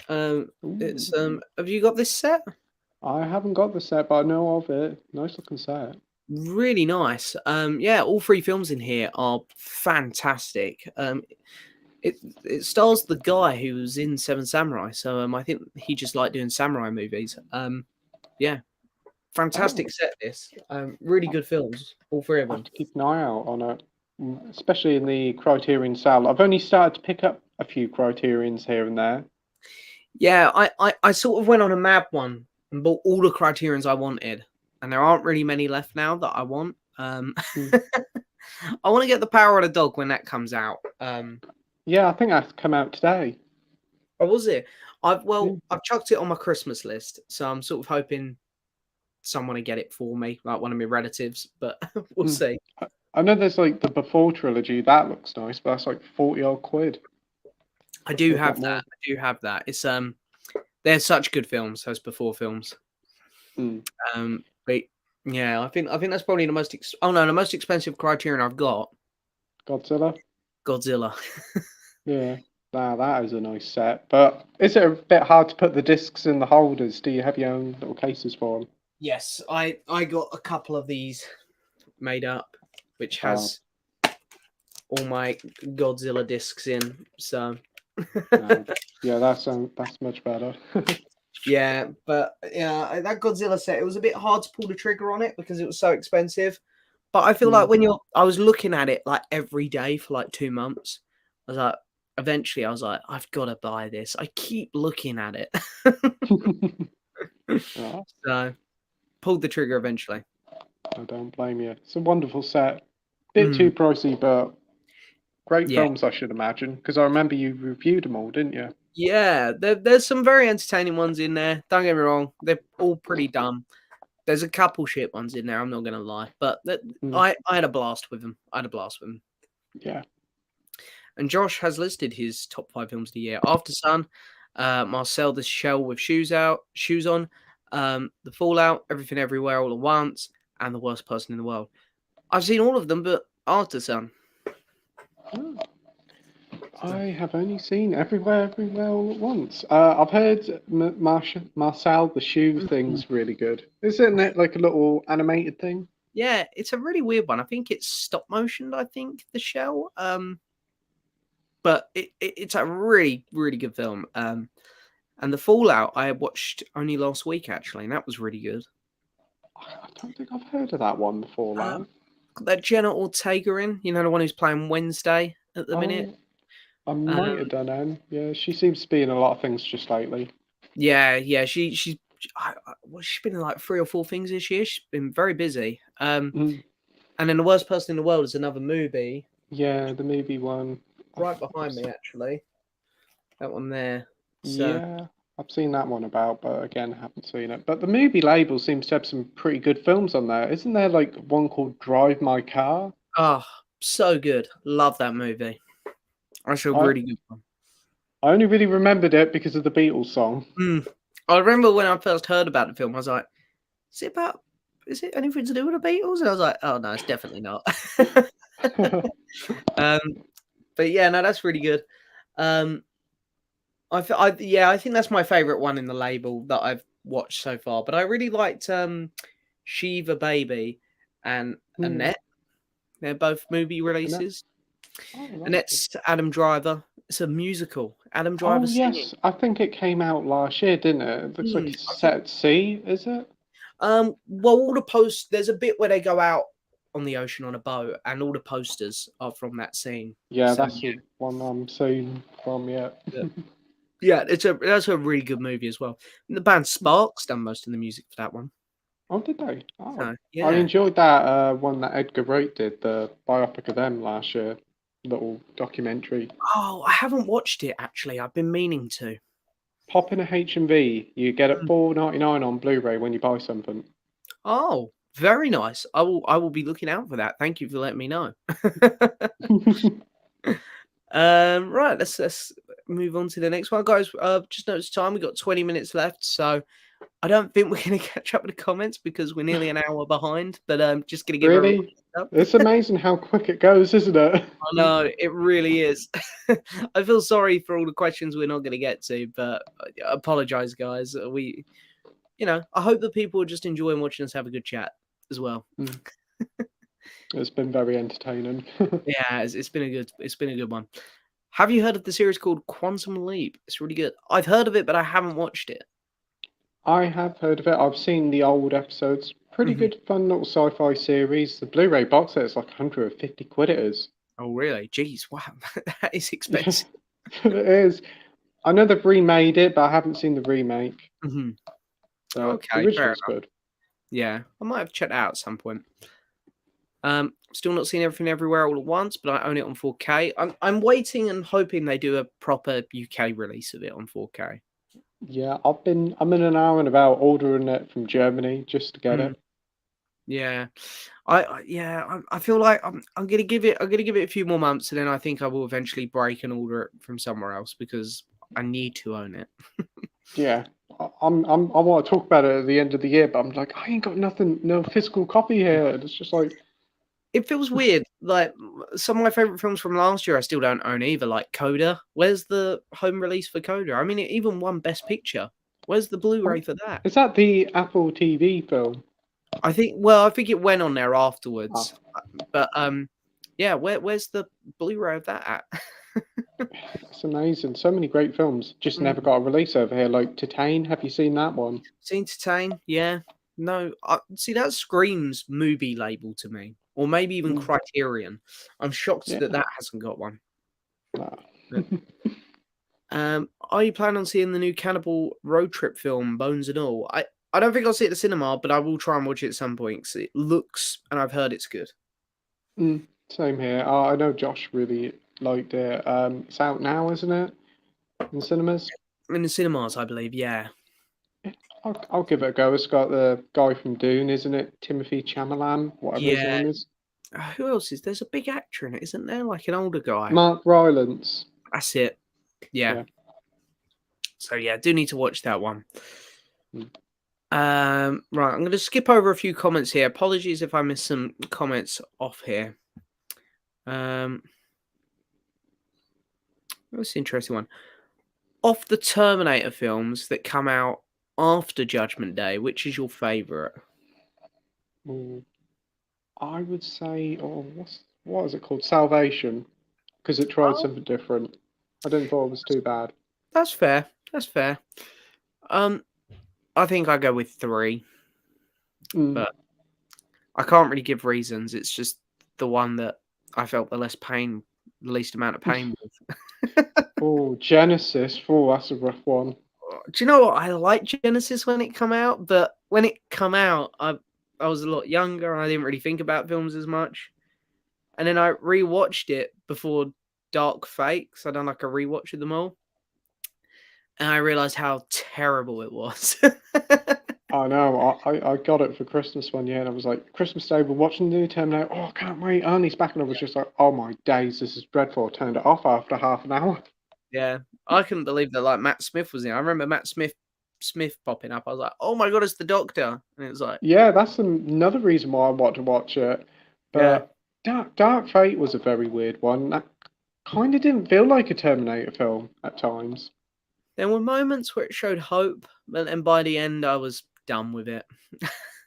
It's have you got this set? I haven't got the set, but I know of it. Nice looking set. Really nice. Yeah, all three films in here are fantastic. It stars the guy who was in Seven Samurai, so I think he just liked doing samurai movies. Yeah, fantastic set. This really good films, all three of them. I have to keep an eye out on it, especially in the Criterion sale. I've only started to pick up a few Criterions here and there. Yeah, I sort of went on a mad one and bought all the Criterions I wanted, and there aren't really many left now that I want. I want to get the Power of the Dog when that comes out. Yeah, I think that's come out today. Oh, was it? I've chucked it on my Christmas list, so I'm sort of hoping someone will get it for me, like one of my relatives, but we'll see. I know there's like the Before trilogy, that looks nice, but that's like 40-odd quid. I do have that. It's they're such good films, those Before films. But yeah, I think that's probably the most the most expensive Criterion I've got. Godzilla. Godzilla. Yeah. Now that is a nice set. But is it a bit hard to put the discs in the holders? Do you have your own little cases for them? Yes, I got a couple of these made up, which has all my Godzilla discs in. So Yeah, that's much better. yeah, but yeah, that Godzilla set, it was a bit hard to pull the trigger on it because it was so expensive. But I feel like I was looking at it like every day for like 2 months. I was like, eventually I was like, I've got to buy this. I keep looking at it. Oh, So pulled the trigger eventually. I don't blame you. It's a wonderful set. Bit too pricey, but great Yeah. films, I should imagine. Because I remember you reviewed them all, didn't you? Yeah, there's some very entertaining ones in there. Don't get me wrong, they're all pretty dumb. There's a couple shit ones in there. I'm not gonna lie, but I had a blast with them. I had a blast with them. Yeah. And Josh has listed his top 5 films of the year: After Sun, Marcel the Shell with shoes on, The Fallout, Everything Everywhere All at Once, and The Worst Person in the World. I've seen all of them, but After Sun. Oh. I have only seen Everywhere All at Once. I've heard Marcel the Shoe thing's really good. Isn't it like a little animated thing? Yeah, it's a really weird one. I think it's stop motion. I think the shell. But it's a really really good film. And The Fallout I watched only last week actually, and that was really good. I don't think I've heard of that one before. Now. Got that Jenna Ortega in, you know, the one who's playing Wednesday at the minute. I might have done then. Yeah, she seems to be in a lot of things just lately. Yeah, she's been in like 3 or 4 things this year. She's been very busy. And then The Worst Person in the World is another movie. Yeah, the movie one. Right behind me, actually. That one there. So. Yeah, I've seen that one about, but again, haven't seen it. But the movie label seems to have some pretty good films on there. Isn't there like one called Drive My Car? Oh, so good. Love that movie. That's a really good one. I only really remembered it because of the Beatles song. I remember when I first heard about the film, I was like, is it anything to do with the Beatles? And I was like, oh no, it's definitely not. But yeah, no, that's really good. I think that's my favorite one in the label that I've watched so far. But I really liked Shiva Baby and Annette. They're both movie releases. Annette's Adam Driver. It's a musical. Adam Driver singing. Yes, I think it came out last year, didn't it? It looks like it's set at sea, is it? Well, all the posts. There's a bit where they go out on the ocean on a boat, and all the posters are from that scene. Yeah, so, that's the one I'm seeing from. Yeah. Yeah, that's a really good movie as well. And the band Sparks done most of the music for that one. Oh, did they? Oh, so, yeah. I enjoyed that one that Edgar Wright did, the biopic of them last year. Little documentary. Oh, I haven't watched it actually. I've been meaning to. Pop in a H&V. You get it $4.99 on Blu-ray when you buy something. Oh, very nice. I will be looking out for that. Thank you for letting me know. Right, let's move on to the next one, guys. Just notice time. We've got 20 minutes left, so I don't think we're going to catch up with the comments because we're nearly an hour behind. But just going to give really. It's amazing how quick it goes, isn't it? I know it really is. I feel sorry for all the questions we're not going to get to, but I apologize, guys. I hope that people are just enjoying watching us have a good chat as well. It's been very entertaining. Yeah, it's been a good one. Have you heard of the series called Quantum Leap? It's really good. I've heard of it, but I haven't watched it. I have heard of it. I've seen the old episodes. Pretty good, fun little sci-fi series. The Blu-ray box set is like 150 quid. It is. Oh, really? Jeez, wow, that is expensive. It is. I know they've remade it, but I haven't seen the remake. So okay, the original's good. Yeah, I might have checked it out at some point. Still not seen Everything Everywhere All at Once, but I own it on 4K. I'm waiting and hoping they do a proper UK release of it on 4K. Yeah, I'm in an hour and about ordering it from Germany just to get it. Yeah, I feel like I'm gonna give it a few more months, and then I think I will eventually break and order it from somewhere else because I need to own it. Yeah, I want to talk about it at the end of the year, but I'm like, I ain't got no physical copy here. It's just like it feels weird like some of my favorite films from last year, I still don't own either. Like Coda. Where's the home release for Coda? I mean, it even won Best Picture. Where's the Blu-ray for that? Is that the Apple TV film? I think. Well, I think it went on there Ah, afterwards. But yeah. Where's the Blu-ray of that at? it's amazing. So many great films just never got a release over here. Like Titane, have you seen that one? Seen Entertain, yeah. No, see that screams Mubi label to me, or maybe even Mm, Criterion. I'm shocked yeah. that hasn't got one. Ah. But, are you planning on seeing the new Cannibal road trip film, Bones and All? I don't think I'll see it at the cinema, but I will try and watch it at some point because it looks, and I've heard it's good. Same here. I know Josh really liked it. It's out now, isn't it? In cinemas. In the cinemas, I believe. Yeah, I'll give it a go. It's got the guy from Dune, isn't it? Timothy Chalamet, whatever his yeah. name is. Who else is there's a big actor in it, isn't there? Like an older guy. Mark Rylance. That's it. Yeah. Yeah. So yeah, I do need to watch that one. Mm. Right, I'm going to skip over a few comments here. Apologies if I missed some comments off here. That's an interesting one. Of the Terminator films that come out after Judgment Day, which is your favourite? Ooh. I would say, what is it called? Salvation, because it tried something different. I didn't thought it was too bad. That's fair. That's fair. I think I go with 3, but I can't really give reasons. It's just the one that I felt the least amount of pain with. Oh, Genesis. Oh, that's a rough one. Do you know what? I liked Genesis when it come out, but when it come out, I was a lot younger and I didn't really think about films as much. And then I rewatched it before Dark Fate, because I done like a rewatch of them all. And I realized how terrible it was. I know. I got it for Christmas one year, and I was like, Christmas Day, we're watching the new Terminator. Oh, I can't wait. Ernie's back, and I was just like, oh my days, this is dreadful. I turned it off after half an hour. Yeah, I couldn't believe that. Like Matt Smith was in. I remember Matt Smith popping up. I was like, oh my god, it's the Doctor, and it was like, Yeah, that's another reason why I want to watch it. yeah. But Dark Fate was a very weird one. That kind of didn't feel like a Terminator film at times. There were moments where it showed hope, but then by the end, I was done with it.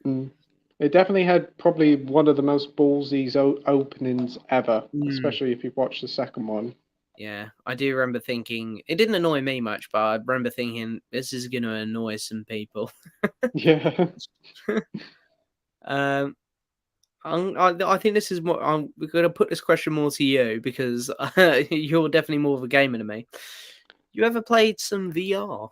It definitely had probably one of the most ballsy openings ever, especially if you've watched the second one. Yeah, I do remember thinking it didn't annoy me much, but I remember thinking this is going to annoy some people. Yeah. I think this is more. We're going to put this question more to you because you're definitely more of a gamer than me. You ever played some VR?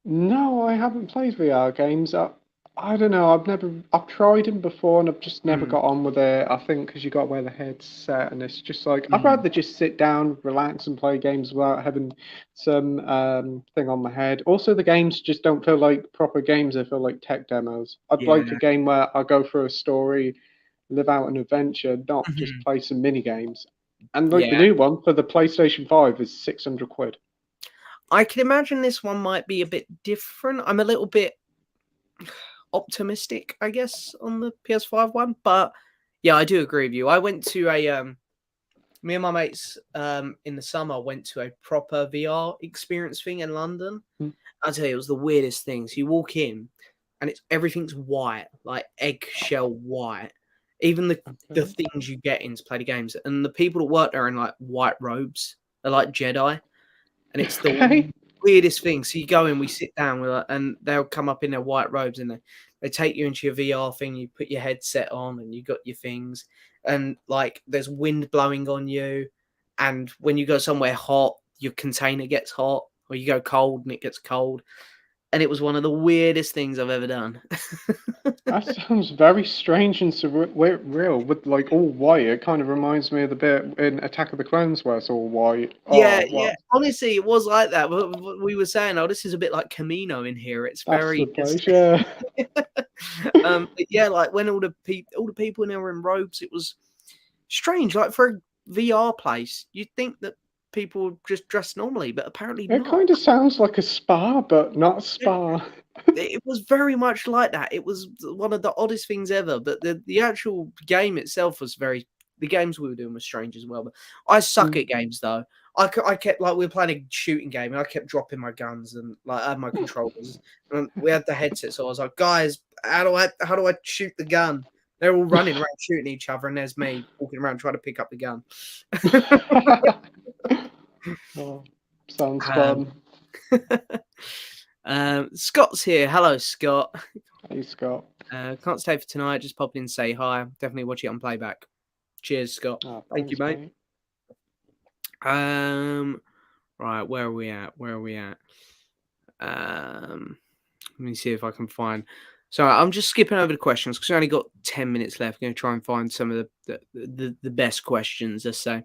No, I haven't played VR games. I don't know. I've tried them before and I've just never got on with it. I think because you got to wear the headset and it's just like, I'd rather just sit down, relax and play games without having some thing on my head. Also, the games just don't feel like proper games. They feel like tech demos. I'd like a game where I go through a story, live out an adventure, not just play some mini games. And like the new one for the PlayStation 5 is 600 quid. I can imagine this one might be a bit different. I'm a little bit optimistic, I guess, on the PS5 one, but yeah, I do agree with you. I went to me and my mates in the summer went to a proper VR experience thing in London. I'll tell you, it was the weirdest thing. So you walk in and everything's white, like eggshell white. Even the things you get in to play the games, and the people that work there are in like white robes. They're like Jedi, and it's the weirdest thing. So you go in, we sit down with, and they'll come up in their white robes, and they take you into your VR thing. You put your headset on, and you got your things, and like there's wind blowing on you, and when you go somewhere hot, your container gets hot, or you go cold and it gets cold. And it was one of the weirdest things I've ever done. That sounds very strange and surreal with like all white. It kind of reminds me of the bit in Attack of the Clones where it's all white. Yeah. Honestly, it was like that. We were saying, oh, this is a bit like Camino in here. It's very the place, yeah. But yeah, like when all the people in there were in robes, it was strange. Like for a VR place, you'd think that people would just dress normally, but apparently not. It kind of sounds like a spa, but not a spa. It was very much like that. It was one of the oddest things ever, but the actual game itself was very the games we were doing were strange as well. But I suck at games though. I kept like we were playing a shooting game and I kept dropping my guns and like I had my controllers and we had the headset. So I was like, guys, how do I shoot the gun? They're all running around shooting each other, and there's me walking around trying to pick up the gun. Oh, sounds Um, fun. Scott's here. Hello, Scott. Hey, Scott. Can't stay for tonight. Just pop in and say hi. Definitely watch it on playback. Cheers, Scott. Oh, Thank you, thanks, mate. Right, where are we at? Let me see if I can find. So I'm just skipping over the questions because we only got 10 minutes left. I'm going to try and find some of the best questions, let's say.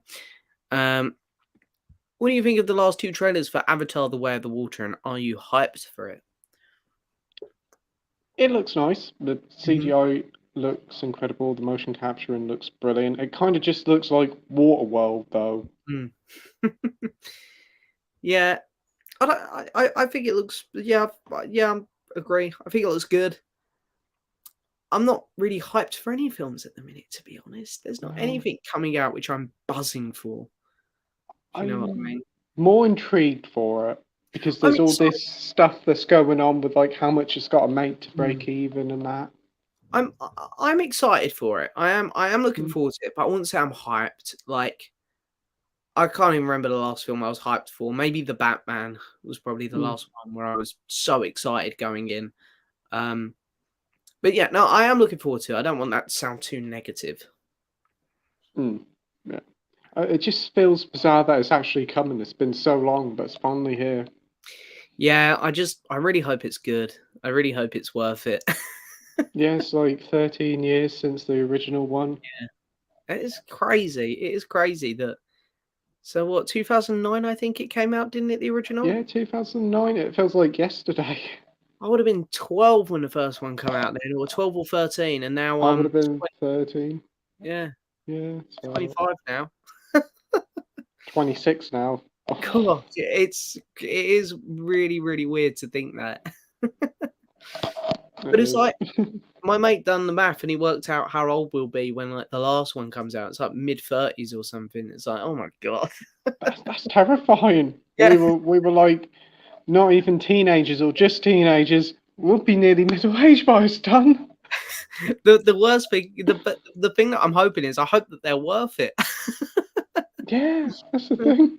What do you think of the last 2 trailers for Avatar: The Way of the Water, and are you hyped for it? It looks nice. The CGI looks incredible. The motion capturing looks brilliant. It kind of just looks like Waterworld, though. Yeah, I think it looks. Yeah, I agree. I think it looks good. I'm not really hyped for any films at the minute, to be honest. There's not anything coming out which I'm buzzing for. You know what I mean? More intrigued for it because there's all this stuff that's going on with like how much it's got to make to break even and that. I'm excited for it. I am looking forward to it, but I wouldn't say I'm hyped. Like I can't even remember the last film I was hyped for. Maybe The Batman was probably the last one where I was so excited going in. But yeah, no, I am looking forward to it. I don't want that to sound too negative. Yeah. It just feels bizarre that it's actually coming. It's been so long, but it's finally here. Yeah, I really hope it's good. I really hope it's worth it. Yeah, it's like 13 years since the original one. Yeah. It is crazy. It is crazy that. So what, 2009, I think it came out, didn't it, the original? Yeah, 2009. It feels like yesterday. I would have been 12 when the first one came out then, or 12 or 13, and now I would have been 13. Yeah. Yeah, so 25 now. 26 now. God, it is really, really weird to think that. But it's like my mate done the math and he worked out how old we'll be when like the last one comes out. It's like mid-30s or something. It's like, oh my God. That's terrifying. Yeah. We were like not even teenagers or just teenagers. We'll be nearly middle aged by this time. The worst thing, the thing that I'm hoping is I hope that they're worth it. Yeah, that's the thing.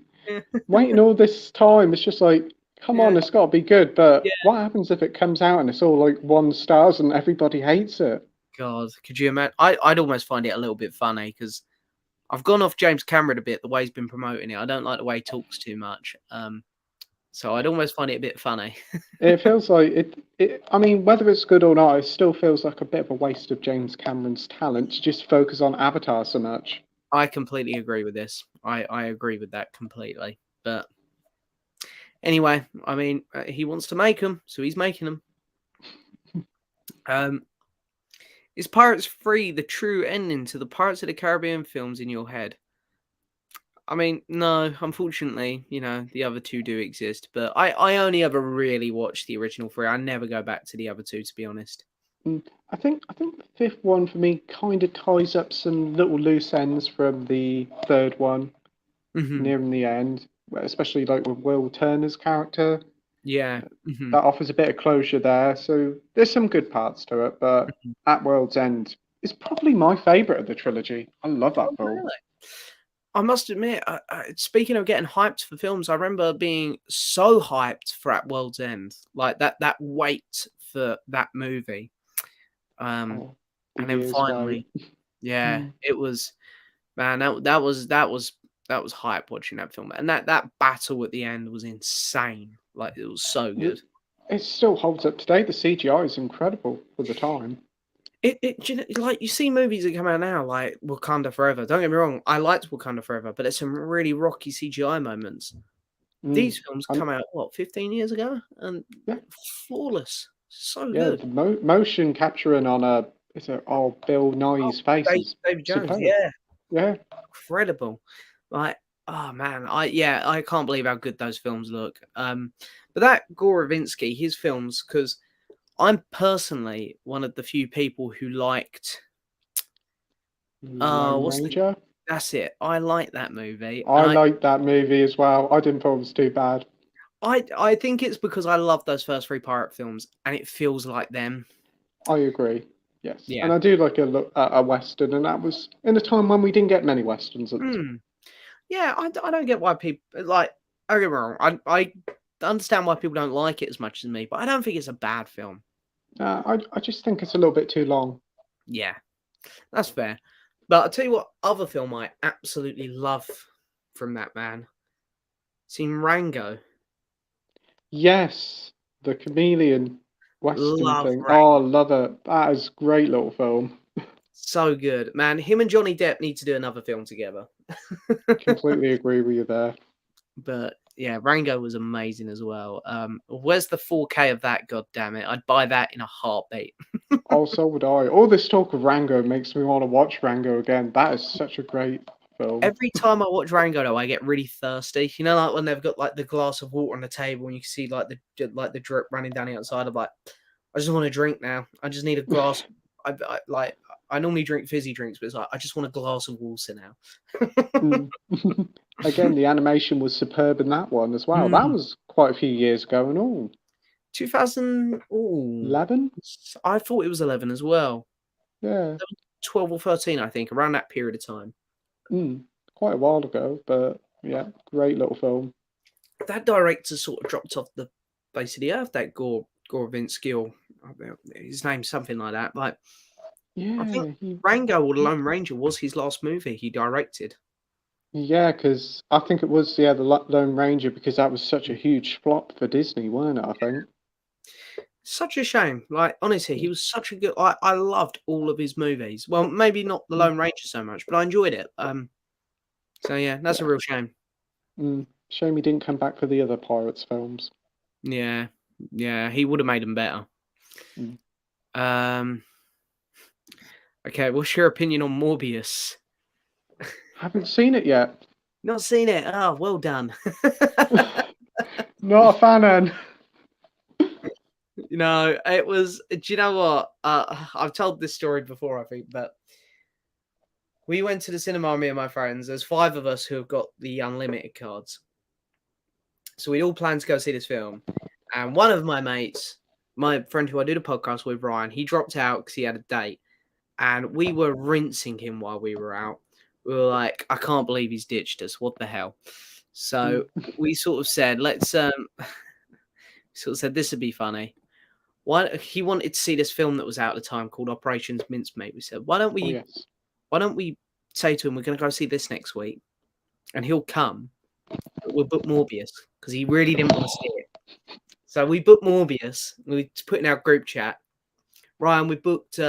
Waiting all this time, it's just like, come on, it's got to be good. But what happens if it comes out and it's all like 1 stars and everybody hates it? God, could you imagine? I'd almost find it a little bit funny because I've gone off James Cameron a bit the way he's been promoting it. I don't like the way he talks too much. So I'd almost find it a bit funny. It feels like it. I mean, whether it's good or not, it still feels like a bit of a waste of James Cameron's talent to just focus on Avatar so much. I completely agree with this. I agree with that completely. But anyway, I mean, he wants to make them, so he's making them. Is Pirates 3 the true ending to the Pirates of the Caribbean films in your head? I mean, no, unfortunately, the other 2 do exist, but I only ever really watched the original 3. I never go back to the other 2, to be honest. I think the 5th one for me kind of ties up some little loose ends from the 3rd one nearing the end, especially like with Will Turner's character. Yeah. That offers a bit of closure there. So there's some good parts to it, but At World's End is probably my favourite of the trilogy. I love that film. Really? I must admit, speaking of getting hyped for films, I remember being so hyped for At World's End, like that wait for that movie. And then finally, it was, man, that was hype watching that film, and that battle at the end was insane. Like it was so good. It still holds up today. The CGI is incredible for the time. Like you see movies that come out now, like Wakanda Forever. Don't get me wrong, I liked Wakanda Forever, but there's some really rocky CGI moments. These films come out 15 years ago, and flawless, so good. The motion capturing on Bill Nye's face. David Jones, superb. yeah, incredible. Like, oh man, I can't believe how good those films look. But that Gore Verbinski, his films, because I'm personally one of the few people who liked Oh, Lone Ranger. that's it. I like that movie, and I like that movie as well. I didn't thought it was too bad. I think it's because I love those first three pirate films, and it feels like them. I agree. Yes, Yeah. and I do like a look at a western, and that was in a time when we didn't get many westerns at the time. Hmm. Yeah, I don't get why people like. Don't get me wrong. I understand why people don't like it as much as me, but I don't think it's a bad film. I just think it's a little bit too long. Yeah, that's fair. But I'll tell you what other film I absolutely love from that man. Seen Rango. Yes, the chameleon western Love thing. Oh, Rango. love it. That is a great little film. So good. Man, him and Johnny Depp need to do another film together. Completely agree with you there. But yeah, Rango was amazing as well. Where's the 4K of that? God damn it! I'd buy that in a heartbeat. Also would I. All this talk of Rango makes me want to watch Rango again. That is such a great film. Every time I watch Rango, though, I get really thirsty. You know, like when they've got like the glass of water on the table, and you can see like the drip running down the outside. I'm like, I just want to drink now. I just need a glass. I normally drink fizzy drinks, but it's like I just want a glass of water now. Mm. Again, the animation was superb in that one as well. That Mm. was quite a few years ago and all. 2000. Oh, 11? I thought it was 11 as well. Yeah. 12 or 13, I think, around that period of time. Quite a while ago, but yeah, great little film. That director sort of dropped off the face of the earth. That Gore Vince-Gill, his name's something like that. Like I think Yeah, Rango or the Lone Ranger was his last movie he directed. yeah, because I think it was the Lone Ranger because that was such a huge flop for Disney, weren't it? I think. Such a shame. Like honestly, he was such a good. I loved all of his movies. Well, maybe not the Mm, Lone Ranger so much, but I enjoyed it. So yeah, that's a yeah. real shame. Shame he didn't come back for the other Pirates films. Yeah, yeah, he would have made them better. Mm. Um, okay, what's your opinion on Morbius? Haven't seen it yet. Not seen it. Oh, well done. Not a fan, Anne. You know, it was. Do you know what? I've told this story before, I think, but we went to the cinema, me and my friends. There's 5 of us who have got the unlimited cards, so we all planned to go see this film. And one of my mates, my friend who I do the podcast with, Ryan, he dropped out because he had a date, and we were rinsing him while we were out. We were like, I can't believe he's ditched us. What the hell? So we sort of said, let's sort of said this would be funny. Why he wanted to see this film that was out at the time called Operations Mincemeat. We said, why don't Oh we yes. say to him, we're going to go see this next week, and he'll come. But we'll book Morbius because he really didn't want to see it. So we booked Morbius. We put in our group chat. Ryan, we booked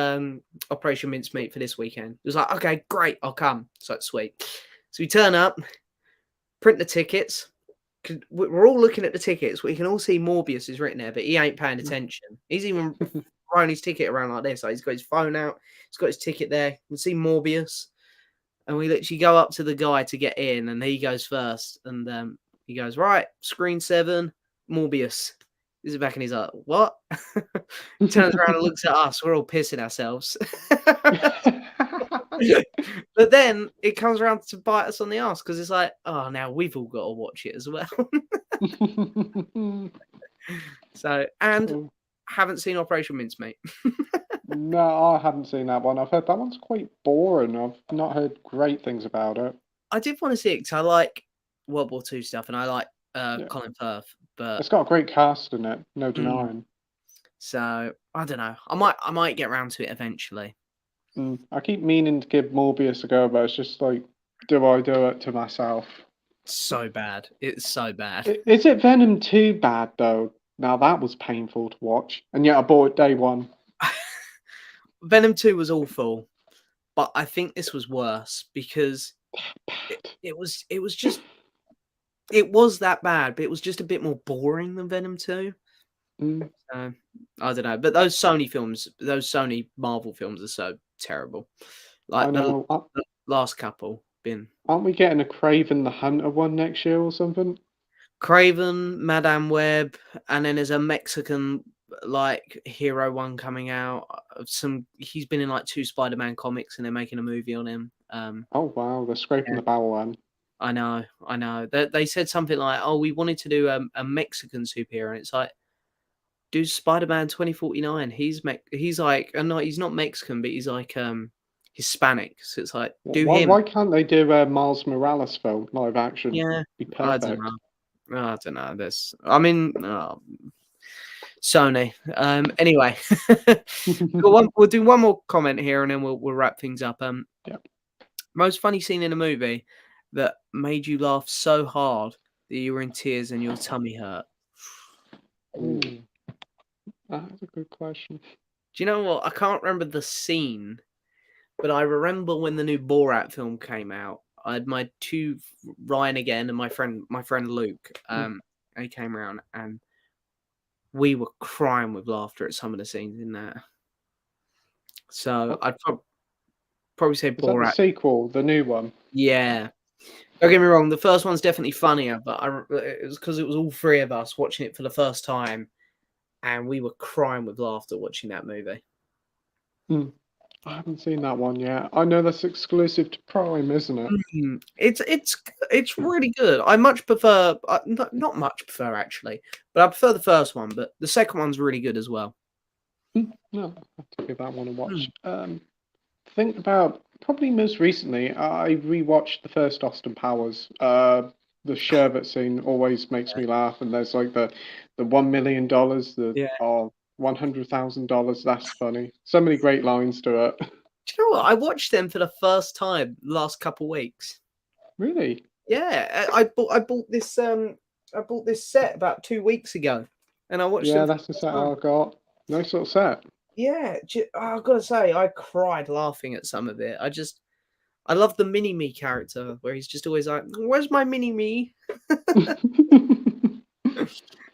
Operation Mincemeat for this weekend. It was like, okay, great, I'll come. So it's sweet. So we turn up, print the tickets. We're all looking at the tickets. We can all see Morbius is written there, but he ain't paying attention. He's even throwing his ticket around like this. Like he's got his phone out. He's got his ticket there. You can see Morbius. And we literally go up to the guy to get in, and he goes first. And he goes, right, screen 7, Morbius. He's back, and he's like, what? He turns around and looks at us. We're all pissing ourselves. But then it comes around to bite us on the ass because it's like, oh, now we've all got to watch it as well. So, and haven't seen Operation Mincemeat. No, I haven't seen that one. I've heard that one's quite boring. I've not heard great things about it. I did want to see it because I like World War II stuff and I like Yeah. Colin Firth, but It's got a great cast in it, no denying. so I don't know. I might get around to it eventually. I keep meaning to give Morbius a go, but it's just like, do I do it to myself? So bad. It's so bad. Is it Venom 2 bad though? Now that was painful to watch, and yet I bought it day one. Venom 2 was awful, but I think this was worse because it was that bad, but it was just a bit more boring than Venom 2. Mm. I don't know, but those Sony Marvel films are so terrible. Like I know. the last couple been Aren't we getting a Craven the Hunter one next year or something? Craven, Madame Web, and then there's a Mexican like Hero one coming out. He's been in like 2 Spider-Man comics, and they're making a movie on him. Oh wow, they're scraping Yeah. the barrel then. I know. They said something like, "Oh, we wanted to do a Mexican superhero," and it's like, do Spider-Man 2049. He's like, no, he's not Mexican, but he's like Hispanic. So it's like, do him. Why can't they do a Miles Morales film live action? Yeah, Be I don't perfect. know. I don't know this. I mean, Sony. Anyway, we'll do one more comment here, and then we'll wrap things up. Yeah. Most funny scene in a movie that made you laugh so hard that you were in tears and your tummy hurt. That's a good question. Do you know what? I can't remember the scene, but I remember when the new Borat film came out. I had my two, Ryan again, and my friend Luke. They came around, and we were crying with laughter at some of the scenes in that. So I'd probably say Is that Borat. the sequel, the new one? Yeah. Don't get me wrong, the first one's definitely funnier, but it was because it was all three of us watching it for the first time, and we were crying with laughter watching that movie. I haven't seen that one yet. I know that's exclusive to Prime, isn't it? It's really good. I much prefer, not much prefer actually, but I prefer the first one. But the second one's really good as well. No, I'll have to give that one a watch. Think about probably most recently, I rewatched the first Austin Powers. The sherbet scene always makes me laugh, and there's like the $1 million, $100,000. That's funny. So many great lines to it. Do you know what? I watched them for the first time last couple weeks. Really? Yeah, I bought this set about 2 weeks ago, and I watched. Yeah, that's the set I got. Nice little set. Yeah, I've got to say, I cried laughing at some of it. I love the mini-me character where he's just always like, "Where's my mini-me?"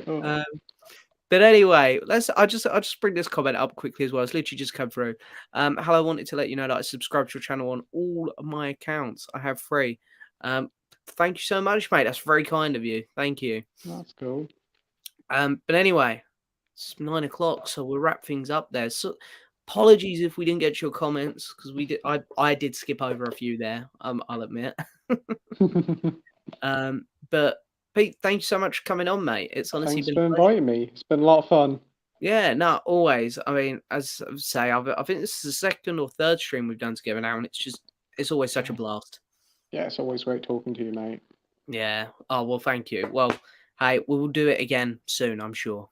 But anyway, I'll just bring this comment up quickly as well. It's literally just come through. Hello, I wanted to let you know that I subscribe to your channel on all of my accounts. I have 3. Thank you so much, mate. That's very kind of you. Thank you. That's cool. But anyway, it's 9 o'clock, so we'll wrap things up there. So apologies if we didn't get your comments, because we did. I did skip over a few there. I'll admit. But Pete, thank you so much for coming on, mate. It's honestly Thanks been for inviting me. It's been a lot of fun. Yeah, no, always. I mean, as I say, I think this is the second or third stream we've done together now, and it's always such a blast. Yeah, it's always great talking to you, mate. Yeah. Oh, well, thank you. Well, hey, we will do it again soon, I'm sure.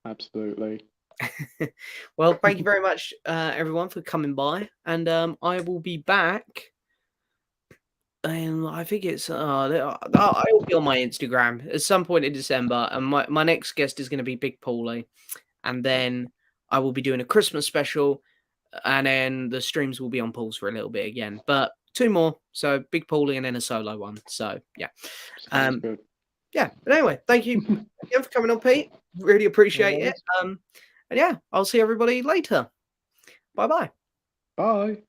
Absolutely. Well, thank you very much, everyone, for coming by, and I will be back. And I think it's I'll be on my Instagram at some point in December, and my next guest is going to be Big Paulie, and then I will be doing a Christmas special, and then the streams will be on pause for a little bit again, but 2 more, so Big Paulie and then a solo one. So yeah, good. Yeah. But anyway, thank you again for coming on, Pete. Really appreciate it. And yeah, I'll see everybody later. Bye-bye. Bye.